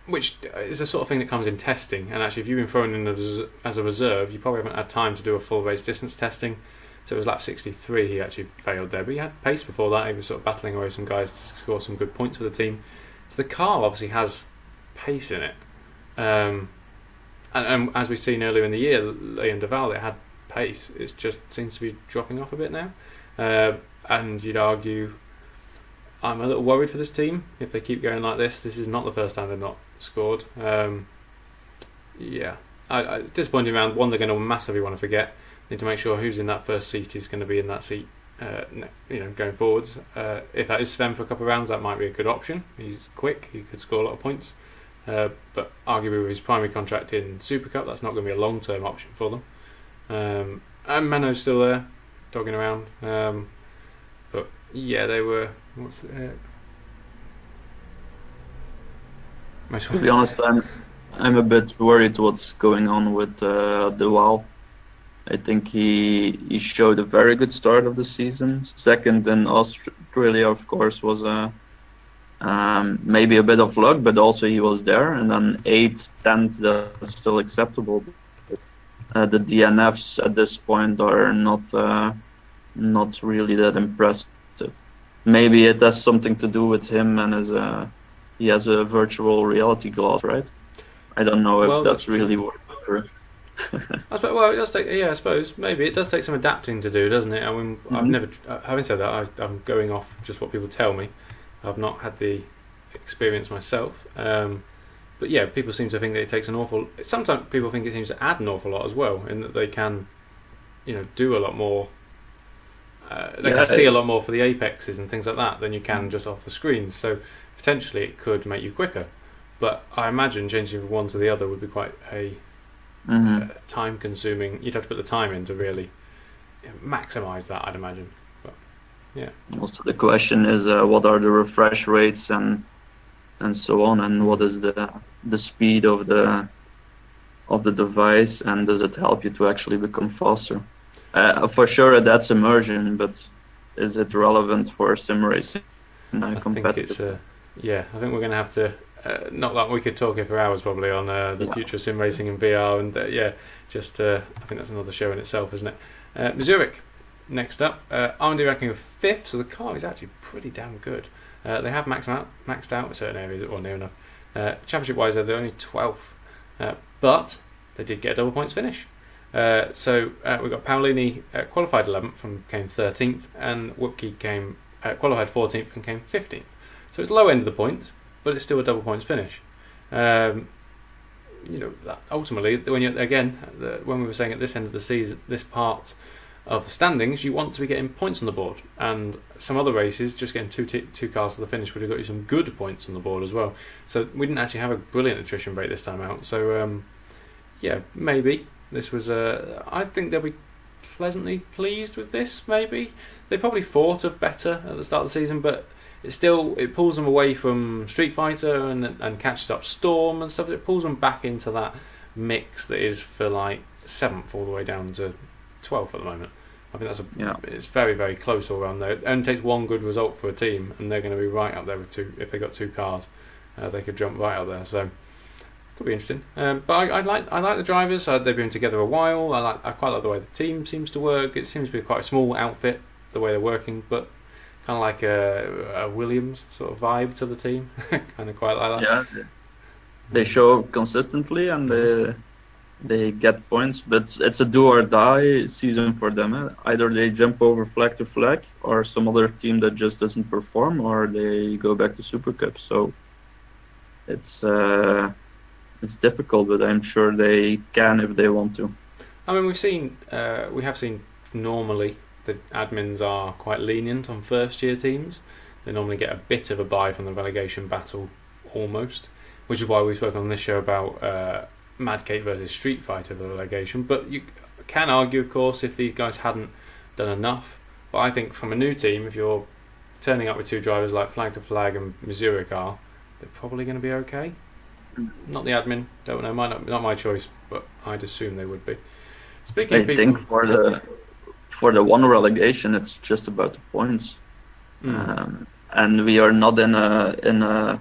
Which is the sort of thing that comes in testing, and actually if you've been thrown in as a reserve, you probably haven't had time to do a full race distance testing. So it was lap 63 he actually failed there, but he had pace before that. He was sort of battling away with some guys to score some good points for the team. So the car obviously has pace in it. And as we've seen earlier in the year, Liam Duval, it had pace. It just seems to be dropping off a bit now. And you'd argue, I'm a little worried for this team. If they keep going like this is not the first time they've not scored. Yeah, it's disappointing round one. They're going to massively want to forget. Need to make sure who's in that first seat is going to be in that seat, you know, going forwards. If that is Sven for a couple of rounds, that might be a good option. He's quick, he could score a lot of points. But arguably with his primary contract in Super Cup, that's not going to be a long-term option for them. And MANUEL's still there, dogging around. But yeah, they were. What's it? To be honest, I'm a bit worried what's going on with Duval. I think he showed a very good start of the season. Second in Australia, of course, was maybe a bit of luck, but also he was there. And then 8th, 10th, that's still acceptable. But the DNFs at this point are not really that impressive. Maybe it has something to do with him and he has a virtual reality glass, right? I don't know if that's really what for it. Well, it does take. Yeah, I suppose maybe it does take some adapting to do, doesn't it? I mean, I've never. Having said that, I'm going off just what people tell me. I've not had the experience myself. But yeah, people seem to think that it takes an awful. Sometimes people think it seems to add an awful lot as well, in that they can, you know, do a lot more. They can see a lot more for the apexes and things like that than you can just off the screens. So potentially it could make you quicker. But I imagine changing from one to the other would be quite a time-consuming. You'd have to put the time in to really maximise that, I'd imagine. But yeah. Also, the question is, what are the refresh rates and so on, and what is the speed of the device, and does it help you to actually become faster? For sure, that's immersion, but is it relevant for sim racing? I think it's yeah. I think we're going to have to. Not that we could talk here for hours probably on the future of sim racing and VR, and yeah, just I think that's another show in itself, isn't it? Zurich, next up, R&D ranking of 5th, so the car is actually pretty damn good. They have maxed out in certain areas, or near enough. Championship wise, they're only 12th, but they did get a double points finish. So we've got Paolini qualified 11th and came 13th, and WOPKE came qualified 14th and came 15th. So it's low end of the points, but it's still a double points finish. You know, ultimately, when you when we were saying at this end of the season, this part of the standings, you want to be getting points on the board, and some other races just getting two cars to the finish would have got you some good points on the board as well. So we didn't actually have a brilliant attrition rate this time out. So yeah, maybe this was I think they'll be pleasantly pleased with this. Maybe they probably thought of better at the start of the season, but it pulls them away from Street Fighter and catches up Storm and stuff. It pulls them back into that mix that is for like 7th all the way down to 12th at the moment. I think it's very, very close all around there. It only takes one good result for a team, and they're going to be right up there with two. If they got 2 cars, they could jump right up there. So could be interesting. But I like the drivers. They've been together a while. I quite like the way the team seems to work. It seems to be quite a small outfit, the way they're working, but kind of like a Williams sort of vibe to the team. Kind of quite like that. Yeah, they show consistently and they get points, but it's a do or die season for them. Either they jump over flag to flag, or some other team that just doesn't perform, or they go back to Super Cup. So it's it's difficult, but I'm sure they can if they want to. I mean, we have seen normally the admins are quite lenient on first-year teams. They normally get a bit of a buy from the relegation battle, almost, which is why we've spoken on this show about Madcake versus Street Fighter the relegation. But you can argue, of course, if these guys hadn't done enough. But I think from a new team, if you're turning up with two drivers like Flag to Flag and Zurich are, they're probably going to be okay. Not the admin, don't know, not my choice, but I'd assume they would be. Speaking of people, think for the one relegation, it's just about the points, and we are not in a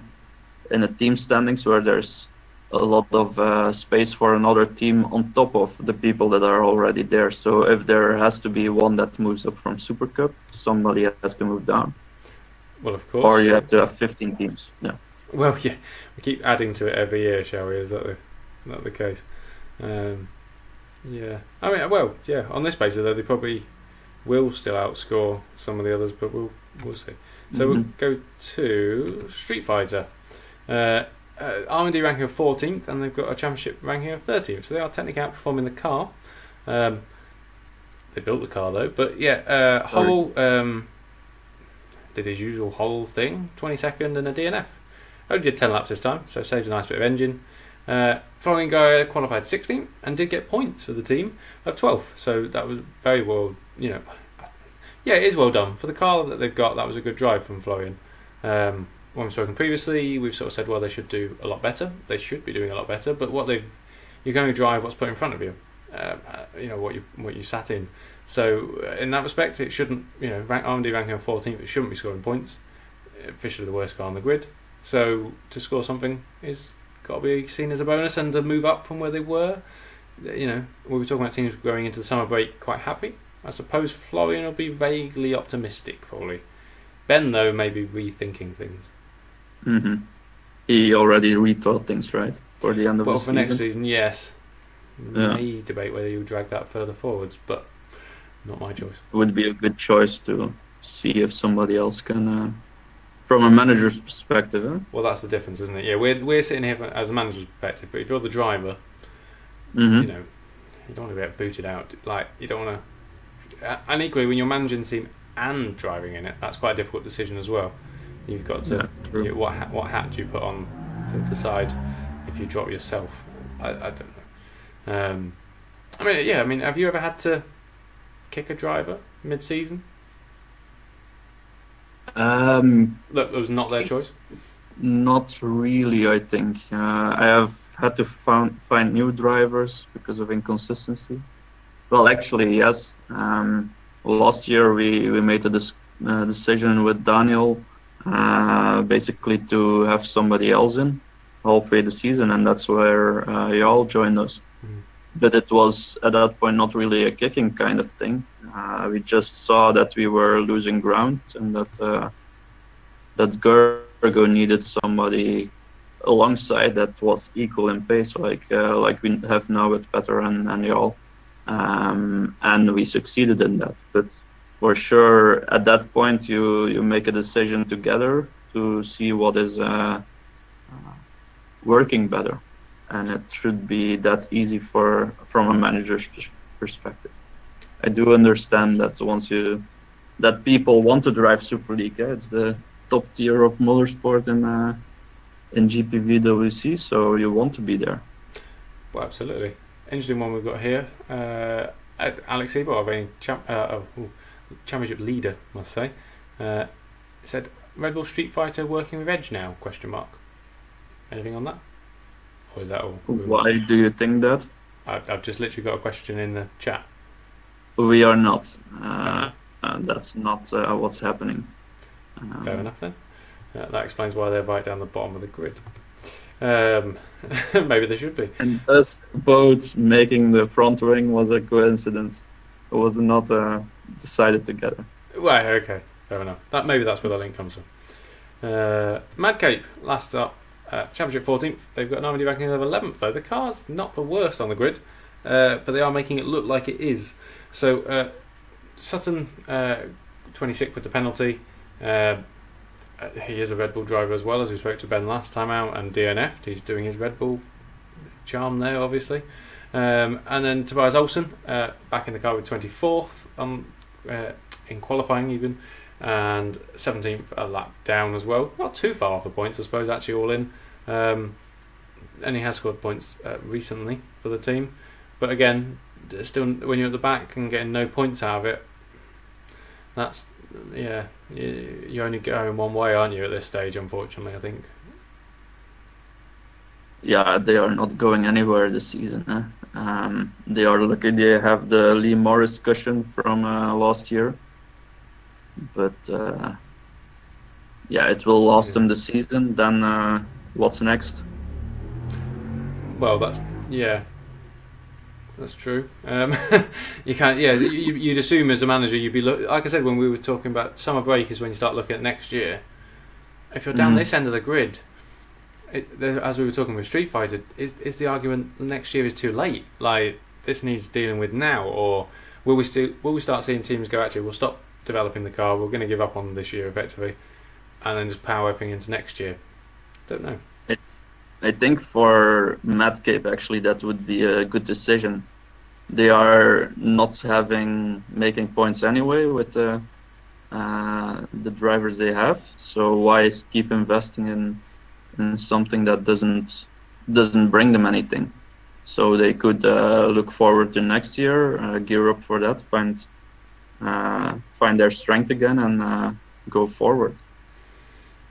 team standings where there's a lot of space for another team on top of the people that are already there. So if there has to be one that moves up from Super Cup, somebody has to move down. Well, of course. Or you have to have 15 teams. Yeah. Well, yeah, we keep adding to it every year, shall we? Is that the case? Yeah. I mean, well, yeah. On this basis, though, they probably will still outscore some of the others, but we'll see. So we'll go to Street Fighter. R&D ranking of 14th, and they've got a championship ranking of 13th. So they are technically outperforming the car. They built the car though, but yeah, Hull did his usual Hull thing, 22nd and a DNF. Only did 10 laps this time, so saved a nice bit of engine. Following guy qualified 16th and did get points for the team of 12th, so that was very well, you know, yeah, it is well done. For the car that they've got, that was a good drive from Florian. When we've spoken previously, we've sort of said, well, they should do a lot better. They should be doing a lot better, but you're going to drive what's put in front of you, you know, what you sat in. So in that respect, it shouldn't, you know, R&D ranking of 14th, it shouldn't be scoring points. Officially the worst car on the grid. So to score something is got to be seen as a bonus and to move up from where they were. You know, we were talking about teams going into the summer break quite happy. I suppose Florian will be vaguely optimistic, probably. Ben, though, may be rethinking things. He already rethought things, right? For the end of the season. Well, for next season, yes. Yeah. May debate whether you drag that further forwards, but not my choice. It would be a good choice to see if somebody else can... from a manager's perspective, huh? Well, that's the difference, isn't it? Yeah, we're sitting here as a manager's perspective, but if you're the driver, you know, you don't want to get booted out. Like, you don't want to... And equally, when you're managing the team and driving in it, that's quite a difficult decision as well. You've got to... you know, what hat do you put on to decide if you drop yourself? I don't know. I mean, yeah, I mean, have you ever had to kick a driver mid-season? Look, it was not their choice? Not really, I think. I have had to find new drivers because of inconsistency. Well, actually, yes. Last year we made a decision with Daniel basically to have somebody else in halfway the season, and that's where y'all joined us. But it was at that point not really a kicking kind of thing. We just saw that we were losing ground and that Gergo needed somebody alongside that was equal in pace, like we have now with PETAR and y'all. And we succeeded in that. But for sure, at that point, you make a decision together to see what is working better. And it should be that easy from a manager's perspective. I do understand that that people want to drive Super League. It's the top tier of motorsport in GPVWC, so you want to be there. Well, absolutely. Interesting one we've got here. Alex SIEBEL, our championship leader, must say, said Red Bull Street Fighter working with Edge now? Question mark. Anything on that? Or is that all? Why do you think that? I've just literally got a question in the chat. We are not. That's not what's happening. Fair enough then. That explains why they're right down the bottom of the grid. Maybe they should be. And us both making the front ring was a coincidence. It was not decided together. Right, okay, fair enough. Maybe that's where the link comes from. Mad Cape, last up, championship 14th. They've got an R&D ranking of 11th though. The car's not the worst on the grid, but they are making it look like it is. So Sutton, 26th with the penalty. He is a Red Bull driver as well, as we spoke to Ben last time out, and DNF'd. He's doing his Red Bull charm there, obviously. And then Tobias OLSSON, back in the car with 24th in qualifying even, and 17th a lap down as well. Not too far off the points, I suppose, actually, all in. And he has scored points recently for the team. But again, still, when you're at the back and getting no points out of it, that's, yeah, you're only going one way, aren't you, at this stage, unfortunately, I think. Yeah, they are not going anywhere this season. They are lucky they have the Lee Morris cushion from last year. But yeah, it will last them the season. Then what's next? Well, that's, yeah, that's true. You can't, yeah, you'd assume as a manager you'd be like I said when we were talking about summer break is when you start looking at next year. If you're down this end of the grid, as we were talking with Street Fighter, is the argument next year is too late? Like, this needs dealing with now, or will we start seeing teams go, actually we'll stop developing the car, we're going to give up on this year effectively, and then just power everything into next year? Don't know. I think for Madcape actually that would be a good decision. They are not making points anyway with the drivers they have, so why keep investing in something that doesn't bring them anything? So they could look forward to next year, gear up for that, find their strength again, and go forward.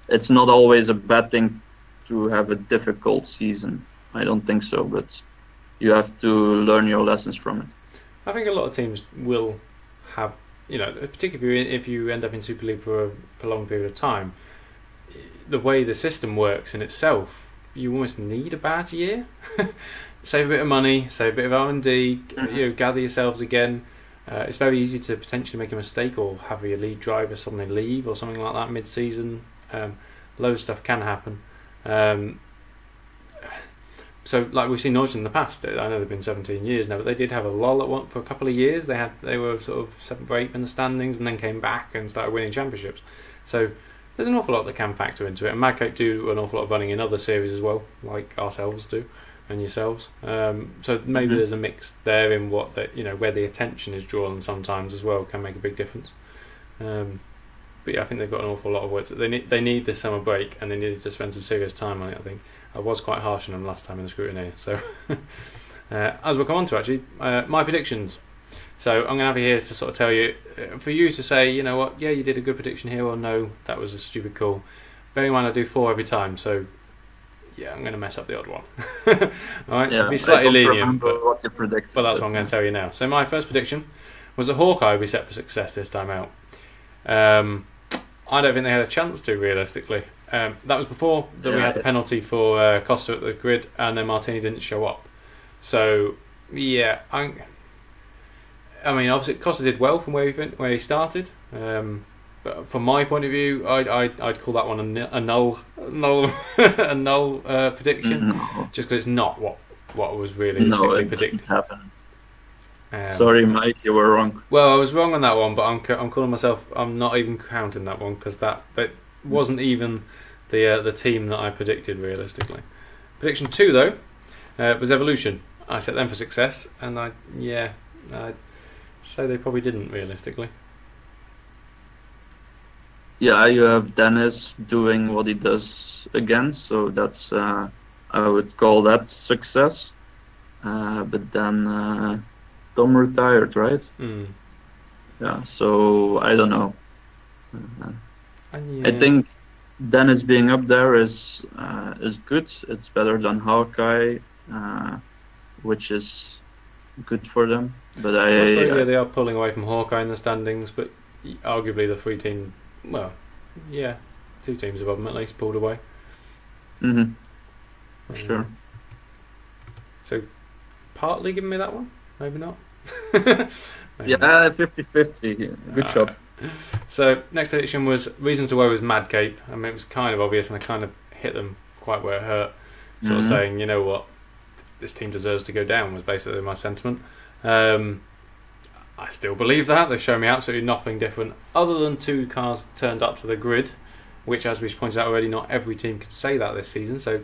It's not always a bad thing to have a difficult season. I don't think so, but you have to learn your lessons from it. I think a lot of teams will have, you know, particularly if you end up in Super League for a prolonged period of time, the way the system works in itself, you almost need a bad year. Save a bit of money, save a bit of R&D, you know, gather yourselves again. It's very easy to potentially make a mistake or have your lead driver suddenly leave or something like that mid-season. Loads of stuff can happen. So, like we've seen Norwich in the past, I know they've been 17 years now, but they did have a lull at one for a couple of years. They were sort of 7th or 8th in the standings, and then came back and started winning championships. So there's an awful lot that can factor into it. And Madcape do an awful lot of running in other series as well, like ourselves do, and yourselves. So maybe there's a mix there in what where the attention is drawn sometimes as well can make a big difference. But yeah, I think they've got an awful lot of work. They need this summer break, and they needed to spend some serious time on it. I think I was quite harsh on them last time in the Scrutineer. So as we'll come on to actually, my predictions. So I'm going to have you here to sort of tell you, for you to say, you know what, yeah, you did a good prediction here, or no, that was a stupid call. Bearing in mind I do 4 every time, so yeah, I'm going to mess up the odd one. Alright, yeah, so be slightly lenient, but what you predicted. But that's what I'm going to tell you now. So my first prediction was that Hawkeye would be set for success this time out. I don't think they had a chance to, realistically. That was before we had the penalty for Costa at the grid, and then Martini didn't show up. So yeah, I mean, obviously Costa did well from where he started. But from my point of view, I'd call that one a null prediction, just because it's not what was realistically predicted. Happen. Sorry, Mike, you were wrong. Well, I was wrong on that one, but I'm calling myself. I'm not even counting that one because that wasn't even the team that I predicted realistically. Prediction 2 though was Evolution. I set them for success, and I'd say they probably didn't realistically. Yeah, you have Dennis doing what he does again, so that's I would call that success. But then Tom retired, right? Yeah, so I don't know. I think Dennis being up there is good. It's better than Hawkeye, which is good for them. But I suppose they are pulling away from Hawkeye in the standings, but arguably the 3 team, well, yeah, 2 teams above them at least pulled away. Sure. So partly giving me that one, maybe not. Maybe yeah, 50-50. Good shot. So next prediction was reason to worry was Madcape. I mean, it was kind of obvious, and I kind of hit them quite where it hurt. Sort of saying, you know what, this team deserves to go down was basically my sentiment. I still believe that. They've shown me absolutely nothing different other than 2 cars turned up to the grid, which, as we pointed out already, not every team could say that this season, so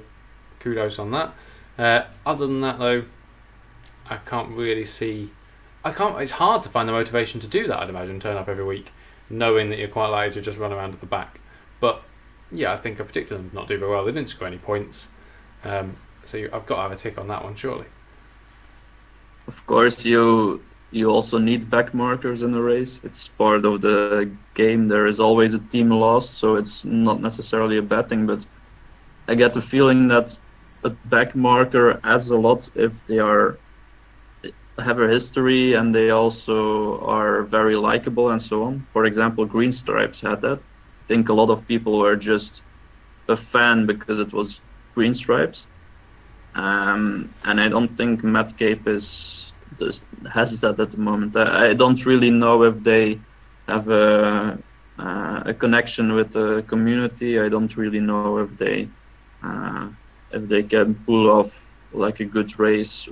kudos on that. Other than that, though, I can't really see. It's hard to find the motivation to do that. I'd imagine turn up every week, knowing that you're quite likely to just run around at the back. But yeah, I think I predicted them to not do very well. They didn't score any points, so I've got to have a tick on that one, surely. Of course, you also need back markers in a race. It's part of the game. There is always a team lost, so it's not necessarily a bad thing. But I get the feeling that a back marker adds a lot if they have a history and they also are very likable and so on. For example, Green Stripes had that. I think a lot of people were just a fan because it was Green Stripes. And I don't think Matt Cape has that at the moment. I don't really know if they have a connection with the community. I don't really know if they can pull off like a good race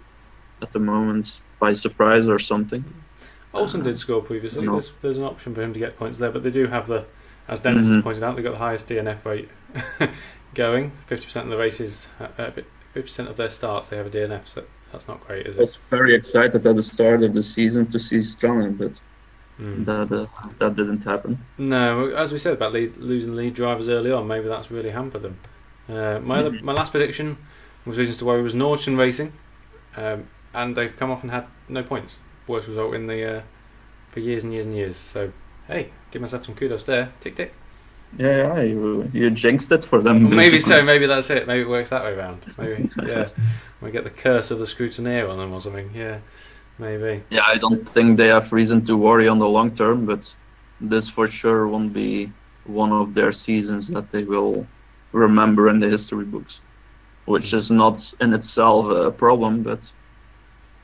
at the moment by surprise or something. Olsson did score previously. There's an option for him to get points there, but they do have the, as Dennis has pointed out, they've got the highest DNF rate going. 50% of the races, 50% of their starts, they have a DNF, so that's not great, is it? I was very excited at the start of the season to see Stronger, but that didn't happen. No, as we said about losing lead drivers early on, maybe that's really hampered them. My last prediction was reasons to worry was Nordson Racing, and they've come off and had no points. Worst result in the for years and years and years. So hey, give myself some kudos there. Tick tick. Yeah, you jinxed it for them. Well, maybe so. Maybe that's it. Maybe it works that way around. Maybe yeah, we get the curse of the Scrutineer on them or something. Yeah, maybe. Yeah, I don't think they have reason to worry on the long term, but this for sure won't be one of their seasons that they will remember in the history books, which is not in itself a problem, but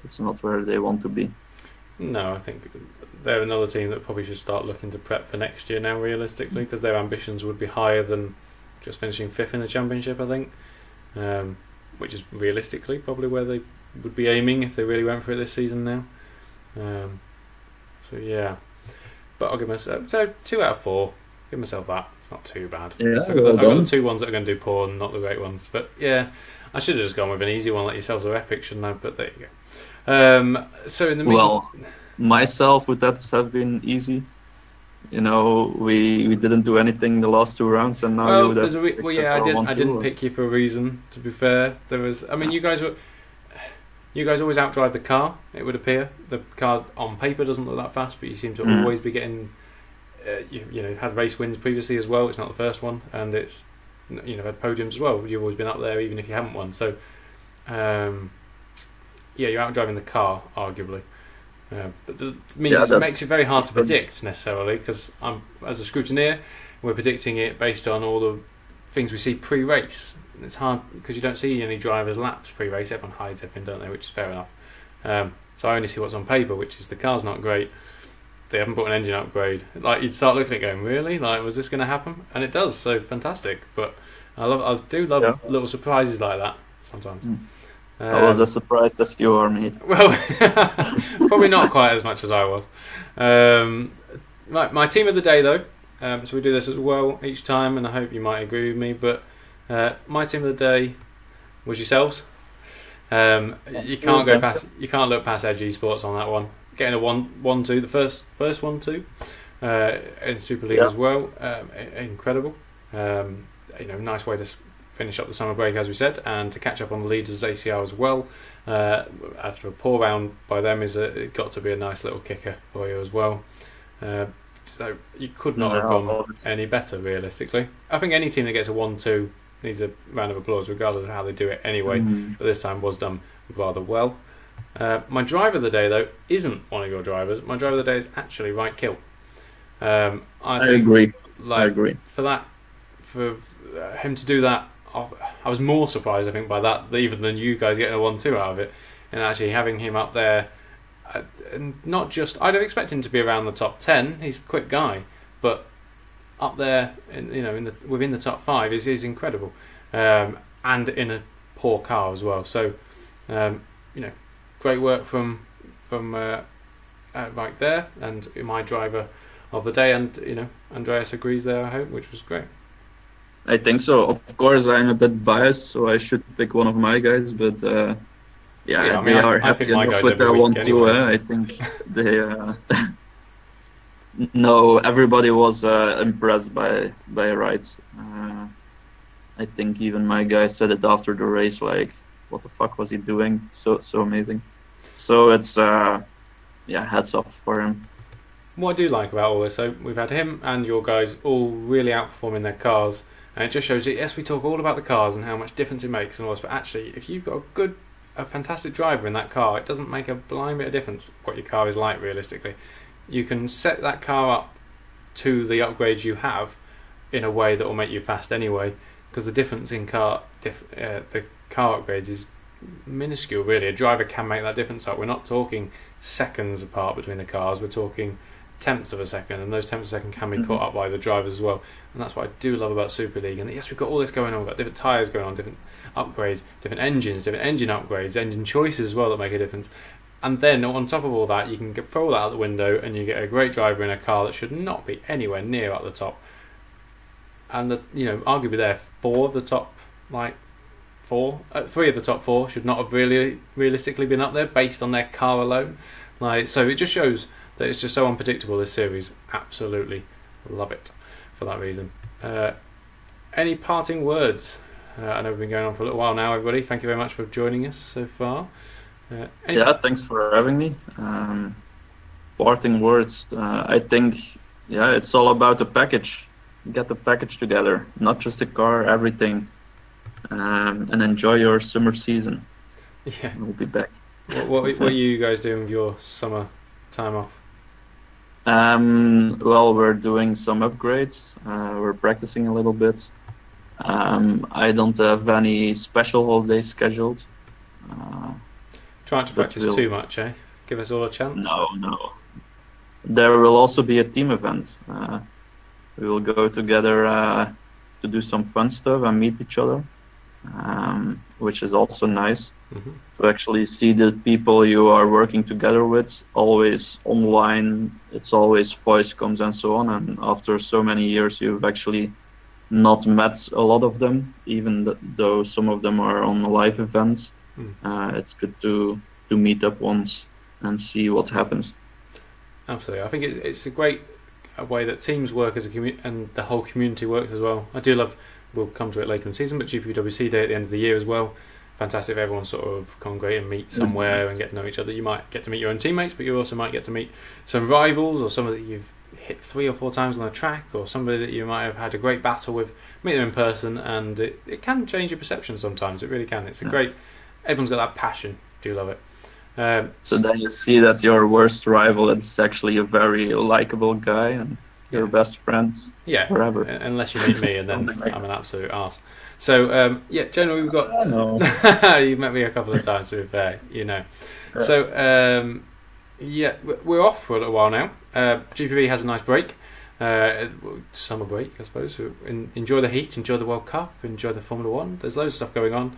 it's not where they want to be. No, I think they're another team that probably should start looking to prep for next year now, realistically, because their ambitions would be higher than just finishing 5th in the championship, I think, which is realistically probably where they would be aiming if they really went for it this season now. So yeah, but I'll give myself 2 out of 4. Give myself that. It's not too bad. Yeah, so well I've got done. the 2 ones that are going to do poor and not the great ones. But yeah, I should have just gone with an easy one like yourselves or Epic, shouldn't I? But there you go. So in the well, myself, would that have been easy? You know, we didn't do anything the last 2 rounds, and now you would have. I didn't pick you for a reason. To be fair, there was. I mean, you guys always outdrive the car. It would appear the car on paper doesn't look that fast, but you seem to always be getting. You know, had race wins previously as well. It's not the first one, and it's had podiums as well. You've always been up there, even if you haven't won. So, yeah, you're outdriving the car, arguably. But it makes it very hard to predict necessarily, because as a scrutineer, we're predicting it based on all the things we see pre-race. It's hard because you don't see any drivers' laps pre-race. Everyone hides everything, don't they? Which is fair enough. So I only see what's on paper, which is the car's not great. They haven't put an engine upgrade. Like, you'd start looking at it going, really? Like, was this going to happen? And it does. So fantastic. But I do love little surprises like that sometimes. I was as surprised as you are, mate. Well, probably not quite as much as I was. Right, my team of the day, though. So we do this as well each time, and I hope you might agree with me. But my team of the day was yourselves. You can't look past Edge Esports on that one. Getting a 1-2, the first 1-2 in Super League as well. Incredible. Nice way to finish up the summer break, as we said, and to catch up on the leaders ACR as well. After a poor round by them, it got to be a nice little kicker for you as well. So you could not have gone any better, realistically. I think any team that gets a 1-2 needs a round of applause, regardless of how they do it anyway. But this time was done rather well. My driver of the day, though, isn't one of your drivers. My driver of the day is actually Right Kill. I agree. I agree. For him to do that, I was more surprised, I think, by that even than you guys getting a 1-2 out of it, and actually having him up there. Not just, I'd have expected him to be around the top 10. He's a quick guy, but up there, within the top 5 is incredible, and in a poor car as well. So, great work from right there, and my driver of the day, and Andreas agrees there, I hope, which was great. I think so. Of course, I'm a bit biased, so I should pick one of my guys, but yeah, I mean, they are I pick happy my enough guys with every their week 1-2. anyway, so. I think they no, everybody was impressed by Wright. I think even my guy said it after the race, like, what the fuck was he doing? So amazing. So it's yeah, hats off for him. What I do like about all this, so we've had him and your guys all really outperforming their cars, and it just shows that yes, we talk all about the cars and how much difference it makes and all this, but actually, if you've got a fantastic driver in that car, it doesn't make a blind bit of difference what your car is like realistically. You can set that car up to the upgrades you have in a way that will make you fast anyway, because the difference in the car upgrades is minuscule really. A driver can make that difference up. We're not talking seconds apart between the cars, we're talking tenths of a second, and those tenths of a second can be caught up by the drivers as well, and that's what I do love about Super League. And yes, we've got all this going on, we've got different tyres going on, different upgrades, different engines, different engine upgrades, engine choices as well that make a difference. And then on top of all that, you can throw all that out the window and you get a great driver in a car that should not be anywhere near at the top. And you know, arguably there, three of the top four should not have really realistically been up there based on their car alone. Like, so it just shows that it's just so unpredictable, this series. Absolutely love it for that reason. Any parting words? I know we've been going on for a little while now, everybody. Thank you very much for joining us so far. Yeah, thanks for having me. Parting words. I think, yeah, it's all about the package. Get the package together, not just the car, everything. And enjoy your summer season. Yeah. We'll be back. What are you guys doing with your summer time off? Well, we're doing some upgrades. We're practicing a little bit. I don't have any special holidays scheduled. Try not to practice too much, eh? Give us all a chance. No. There will also be a team event. We will go together to do some fun stuff and meet each other, which is also nice. To actually see the people you are working together with, always online, it's always voice comms and so on, and after so many years you've actually not met a lot of them, even though some of them are on live events. It's good to meet up once and see what happens. Absolutely. I think it's a great way that teams work as a community, and the whole community works as well. I do love, we'll come to it later in the season, but GPVWC Day at the end of the year as well. Fantastic if everyone sort of congregate and meet somewhere and get to know each other. You might get to meet your own teammates, but you also might get to meet some rivals or somebody that you've hit 3 or 4 times on the track, or somebody that you might have had a great battle with. Meet them in person, and it can change your perception sometimes. It really can. It's a great, everyone's got that passion. Do love it. So then you see that your worst rival is actually a very likable guy, and your best friends forever. Unless you meet me, and then I'm an absolute arse. So yeah, generally we've got. You've met me a couple of times, to be fair, you know. So yeah, we're off for a little while now. GPV has a nice break, summer break, I suppose. Enjoy the heat, enjoy the World Cup, enjoy the Formula 1. There's loads of stuff going on,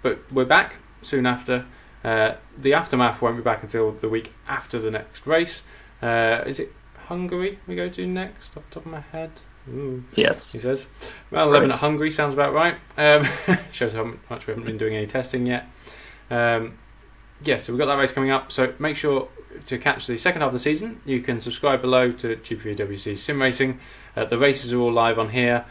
but we're back soon after. The aftermath won't be back until the week after the next race. Is it Hungary we go to next, off the top of my head? Ooh, yes, he says. Well, 11 at Hungary sounds about right. Shows how much we haven't been doing any testing yet. Yeah, so we've got that race coming up. So make sure to catch the second half of the season. You can subscribe below to GPVWC Simracing. The races are all live on here.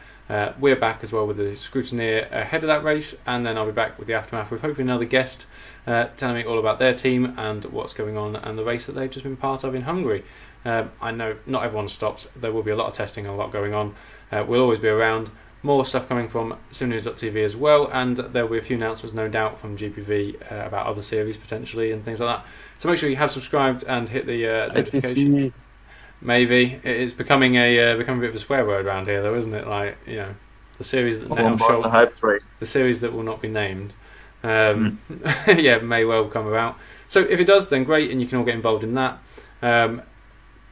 We're back as well with the Scrutineer ahead of that race, and then I'll be back with the aftermath with hopefully another guest telling me all about their team and what's going on and the race that they've just been part of in Hungary. I know not everyone stops. There will be a lot of testing and a lot going on. We'll always be around. More stuff coming from simnews.tv as well, and there will be a few announcements, no doubt, from GPV about other series potentially and things like that. So make sure you have subscribed and hit the notification. Maybe it's becoming a bit of a swear word around here, though, isn't it? Like, you know, the series that the series that will not be named. Yeah, may well come about. So if it does, then great, and you can all get involved in that.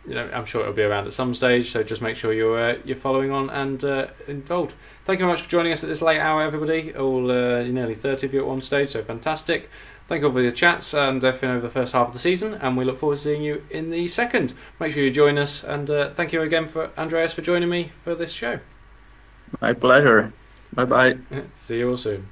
You know, I'm sure it'll be around at some stage, so just make sure you're following on and involved. Thank you very much for joining us at this late hour, everybody. All nearly 30 of you at one stage, so fantastic. Thank you all for your chats and everything over the first half of the season, and we look forward to seeing you in the second. Make sure you join us, and thank you again for Andreas for joining me for this show. My pleasure. Bye bye. See you all soon.